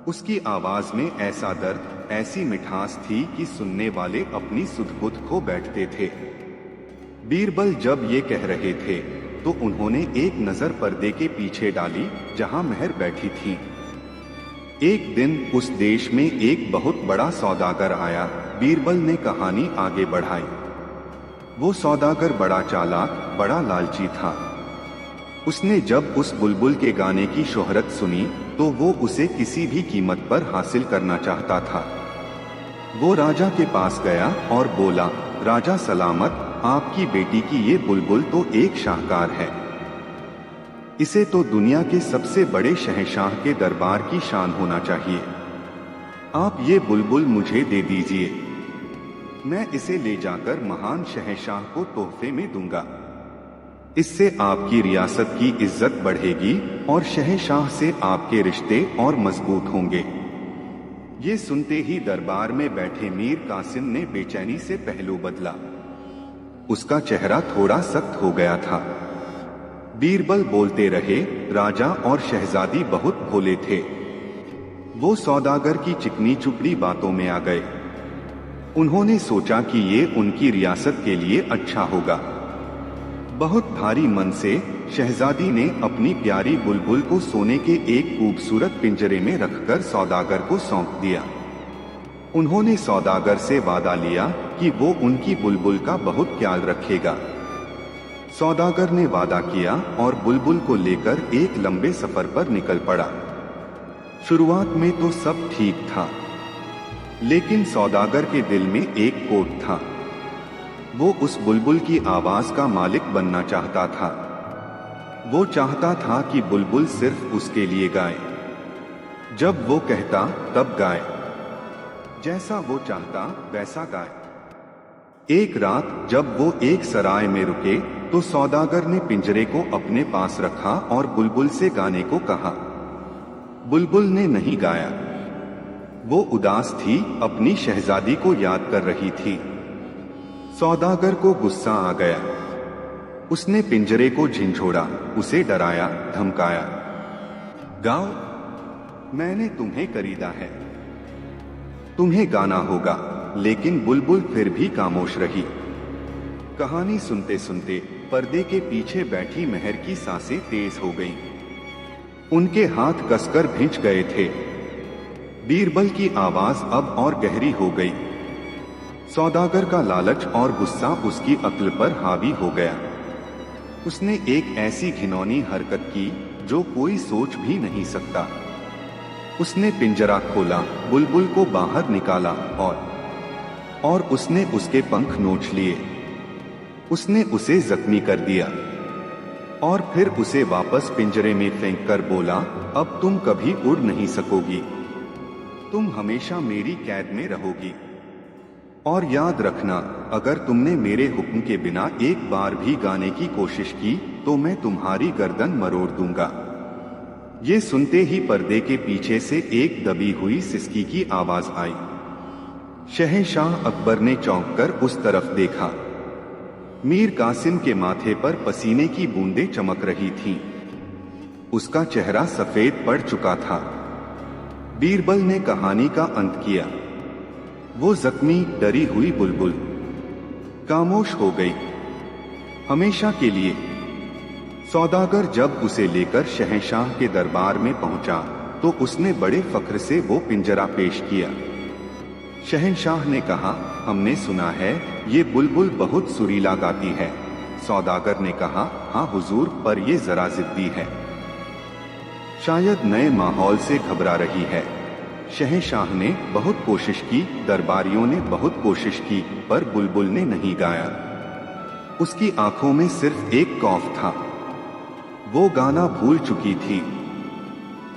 उसकी आवाज में ऐसा दर्द, ऐसी मिठास थी कि सुनने वाले अपनी सुध-बुध खो बैठते थे। बीरबल जब ये कह रहे थे तो उन्होंने एक नजर पर्दे के पीछे डाली जहां महर बैठी थी। एक दिन उस देश में एक बहुत बड़ा सौदागर आया। बीरबल ने कहानी आगे बढ़ाई। वो सौदागर बड़ा चालाक, बड़ा लालची था। उसने जब उस बुलबुल के गाने की शोहरत सुनी तो वो उसे किसी भी कीमत पर हासिल करना चाहता था। वो राजा के पास गया और बोला, राजा सलामत, आपकी बेटी की ये बुलबुल तो एक शाहकार है। इसे तो दुनिया के सबसे बड़े शहंशाह के दरबार की शान होना चाहिए। आप ये बुलबुल मुझे दे दीजिए, मैं इसे ले जाकर महान शहंशाह को तोहफे में दूंगा। इससे आपकी रियासत की इज्जत बढ़ेगी और शहंशाह से आपके रिश्ते और मजबूत होंगे। ये सुनते ही दरबार में बैठे मीर कासिम ने बेचैनी से पहलू बदला। उसका चेहरा थोड़ा सख्त हो गया था। बीरबल बोलते रहे, राजा और शहजादी बहुत भोले थे। वो सौदागर की चिकनी चुपड़ी बातों में आ गए। उन्होंने सोचा कि ये उनकी रियासत के लिए अच्छा होगा। बहुत भारी मन से शहजादी ने अपनी प्यारी बुलबुल को सोने के एक खूबसूरत पिंजरे में रखकर सौदागर को सौंप दिया। उन्होंने सौदागर से वादा लिया कि वो उनकी बुलबुल का बहुत ख्याल रखेगा। सौदागर ने वादा किया और बुलबुल को लेकर एक लंबे सफर पर निकल पड़ा। शुरुआत में तो सब ठीक था, लेकिन सौदागर के दिल में एक कोट था। वो उस बुलबुल की आवाज का मालिक बनना चाहता था। वो चाहता था कि बुलबुल सिर्फ उसके लिए गाए। जब वो कहता तब गाए, जैसा वो चाहता वैसा गाए। एक रात जब वो एक सराय में रुके तो सौदागर ने पिंजरे को अपने पास रखा और बुलबुल से गाने को कहा। बुलबुल ने नहीं गाया। वो उदास थी, अपनी शहजादी को याद कर रही थी। सौदागर को गुस्सा आ गया। उसने पिंजरे को झिंझोड़ा, उसे डराया, धमकाया। गाओ, मैंने तुम्हें खरीदा है, तुम्हें गाना होगा। लेकिन बुलबुल फिर भी खामोश रही। कहानी सुनते सुनते पर्दे के पीछे बैठी मेहर की सांसें तेज हो गईं। उनके हाथ कसकर भिंच गए थे। बीरबल की आवाज अब और गहरी हो गई। सौदागर का लालच और गुस्सा उसकी अक्ल पर हावी हो गया। उसने एक ऐसी घिनौनी हरकत की जो कोई सोच भी नहीं सकता। उसने पिंजरा खोला, बुलबुल को बाहर निकाला और उसने उसके पंख नोच लिए। उसने उसे जख्मी कर दिया और फिर उसे वापस पिंजरे में फेंककर बोला, अब तुम कभी उड़ नहीं सकोगी, तुम हमेशा मेरी कैद में रहोगी। और याद रखना, अगर तुमने मेरे हुक्म के बिना एक बार भी गाने की कोशिश की तो मैं तुम्हारी गर्दन मरोड़ दूंगा। ये सुनते ही पर्दे के पीछे से एक दबी हुई सिसकी की आवाज आई। शहंशाह अकबर ने चौंक कर उस तरफ देखा। मीर कासिम के माथे पर पसीने की बूंदें चमक रही थीं। उसका चेहरा सफेद पड़ चुका था। बीरबल ने कहानी का अंत किया। वो जख्मी, डरी हुई बुलबुल खामोश हो गई, हमेशा के लिए। सौदागर जब उसे लेकर शहंशाह के दरबार में पहुंचा तो उसने बड़े फख्र से वो पिंजरा पेश किया। शहंशाह ने कहा, हमने सुना है ये बुलबुल बहुत सुरीला गाती है। सौदागर ने कहा, हाँ हुजूर, पर ये जरा जिद्दी है, शायद नए माहौल से घबरा रही है। शहंशाह ने बहुत कोशिश की, दरबारियों ने बहुत कोशिश की, पर बुलबुल ने नहीं गाया। उसकी आंखों में सिर्फ एक खौफ था। वो गाना भूल चुकी थी।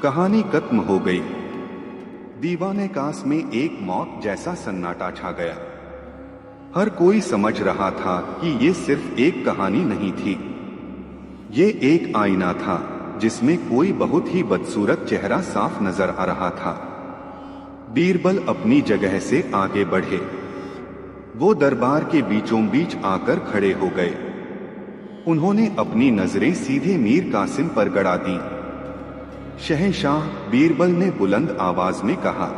कहानी खत्म हो गई। दीवाने कास में एक मौत जैसा सन्नाटा छा गया। हर कोई समझ रहा था कि ये सिर्फ एक कहानी नहीं थी, ये एक आईना था जिसमें कोई बहुत ही बदसूरत चेहरा साफ नजर आ रहा था। बीरबल अपनी जगह से आगे बढ़े। वो दरबार के बीचों बीच आकर खड़े हो गए। उन्होंने अपनी नजरें सीधे मीर कासिम पर गड़ा दी। शहंशाह, बीरबल ने बुलंद आवाज में कहा,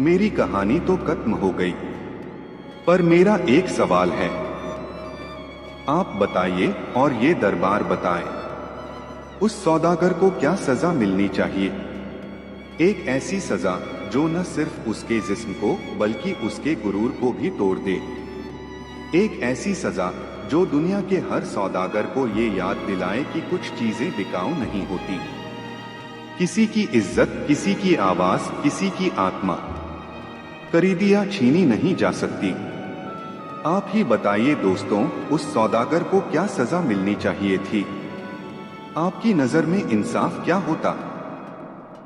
मेरी कहानी तो खत्म हो गई, पर मेरा एक सवाल है। आप बताइए और ये दरबार बताए, उस सौदागर को क्या सजा मिलनी चाहिए? एक ऐसी सजा जो न सिर्फ उसके जिस्म को बल्कि उसके गुरूर को भी तोड़ दे। एक ऐसी सजा जो दुनिया के हर सौदागर को ये याद दिलाए कि कुछ चीजें बिकाऊ नहीं होती। किसी की इज्जत, किसी की आवाज, किसी की आत्मा खरीदी या छीनी नहीं जा सकती। आप ही बताइए दोस्तों, उस सौदागर को क्या सजा मिलनी चाहिए थी? आपकी नजर में इंसाफ क्या होता?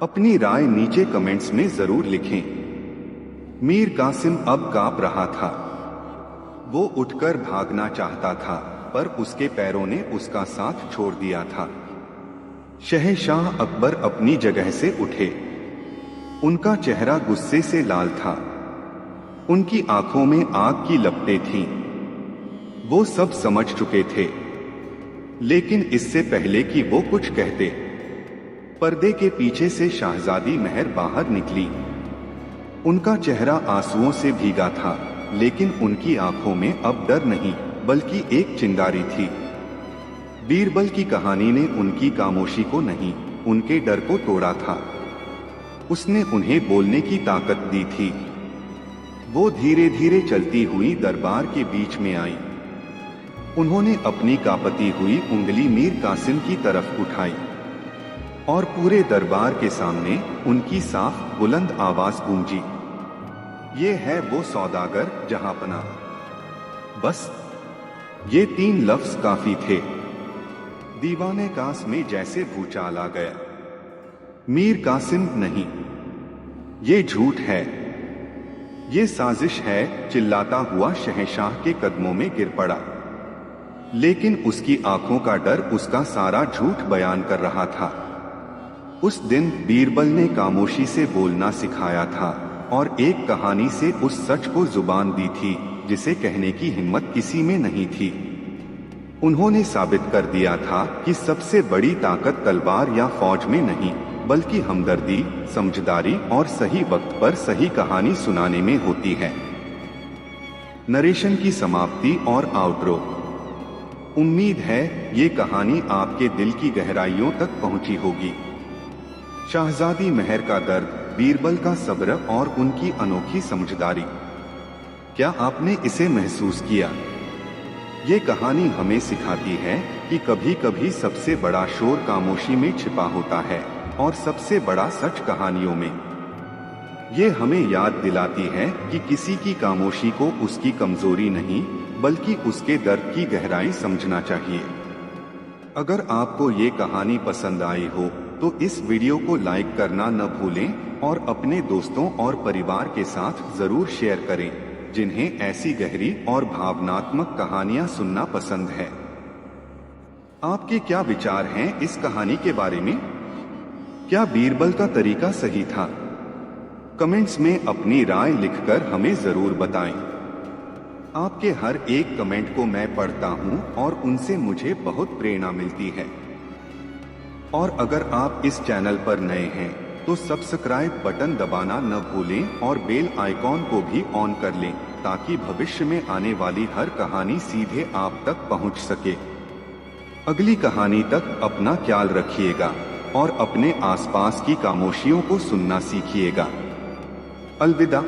अपनी राय नीचे कमेंट्स में जरूर लिखें। मीर कासिम अब कांप रहा था। वो उठकर भागना चाहता था, पर उसके पैरों ने उसका साथ छोड़ दिया था। शहंशाह अकबर अपनी जगह से उठे। उनका चेहरा गुस्से से लाल था। उनकी आंखों में आग की लपटें थीं। वो सब समझ चुके थे, लेकिन इससे पहले कि वो कुछ कहते, पर्दे के पीछे से शहजादी महर बाहर निकली। उनका चेहरा आंसुओं से भीगा था, लेकिन उनकी आंखों में अब डर नहीं बल्कि एक चिंगारी थी। बीरबल की कहानी ने उनकी खामोशी को नहीं, उनके डर को तोड़ा था। उसने उन्हें बोलने की ताकत दी थी। वो धीरे धीरे चलती हुई दरबार के बीच में आई। उन्होंने अपनी कांपती हुई उंगली मीर कासिम की तरफ उठाई और पूरे दरबार के सामने उनकी साफ बुलंद आवाज गूंजी, ये है वो सौदागर जहांपना। बस ये 3 लफ्ज काफी थे। दीवाने कास में जैसे भूचाल आ गया। मीर कासिम नहीं, ये झूठ है, ये साजिश है, चिल्लाता हुआ शहंशाह के कदमों में गिर पड़ा। लेकिन उसकी आंखों का डर उसका सारा झूठ बयान कर रहा था। उस दिन बीरबल ने खामोशी से बोलना सिखाया था और एक कहानी से उस सच को जुबान दी थी जिसे कहने की हिम्मत किसी में नहीं थी। उन्होंने साबित कर दिया था कि सबसे बड़ी ताकत तलवार या फौज में नहीं, बल्कि हमदर्दी, समझदारी और सही वक्त पर सही कहानी सुनाने में होती है। नरेशन की समाप्ति और आउटरो। उम्मीद है ये कहानी आपके दिल की गहराइयों तक पहुंची होगी। शहजादी महर का दर्द, बीरबल का सब्र और उनकी अनोखी समझदारी, क्या आपने इसे महसूस किया? ये कहानी हमें सिखाती है कि कभी कभी सबसे बड़ा शोर खामोशी में छिपा होता है और सबसे बड़ा सच कहानियों में। ये हमें याद दिलाती है कि किसी की खामोशी को उसकी कमजोरी नहीं, बल्कि उसके दर्द की गहराई समझना चाहिए। अगर आपको ये कहानी पसंद आई हो तो इस वीडियो को लाइक करना न भूलें और अपने दोस्तों और परिवार के साथ जरूर शेयर करें जिन्हें ऐसी गहरी और भावनात्मक कहानियां सुनना पसंद है। आपके क्या विचार हैं इस कहानी के बारे में? क्या बीरबल का तरीका सही था? कमेंट्स में अपनी राय लिखकर हमें जरूर बताएं। आपके हर एक कमेंट को मैं पढ़ता हूं और उनसे मुझे बहुत प्रेरणा मिलती है। और अगर आप इस चैनल पर नए हैं तो सब्सक्राइब बटन दबाना न भूलें और बेल आइकॉन को भी ऑन कर लें ताकि भविष्य में आने वाली हर कहानी सीधे आप तक पहुंच सके। अगली कहानी तक अपना ख्याल रखिएगा और अपने आसपास की खामोशियों को सुनना सीखिएगा। अलविदा।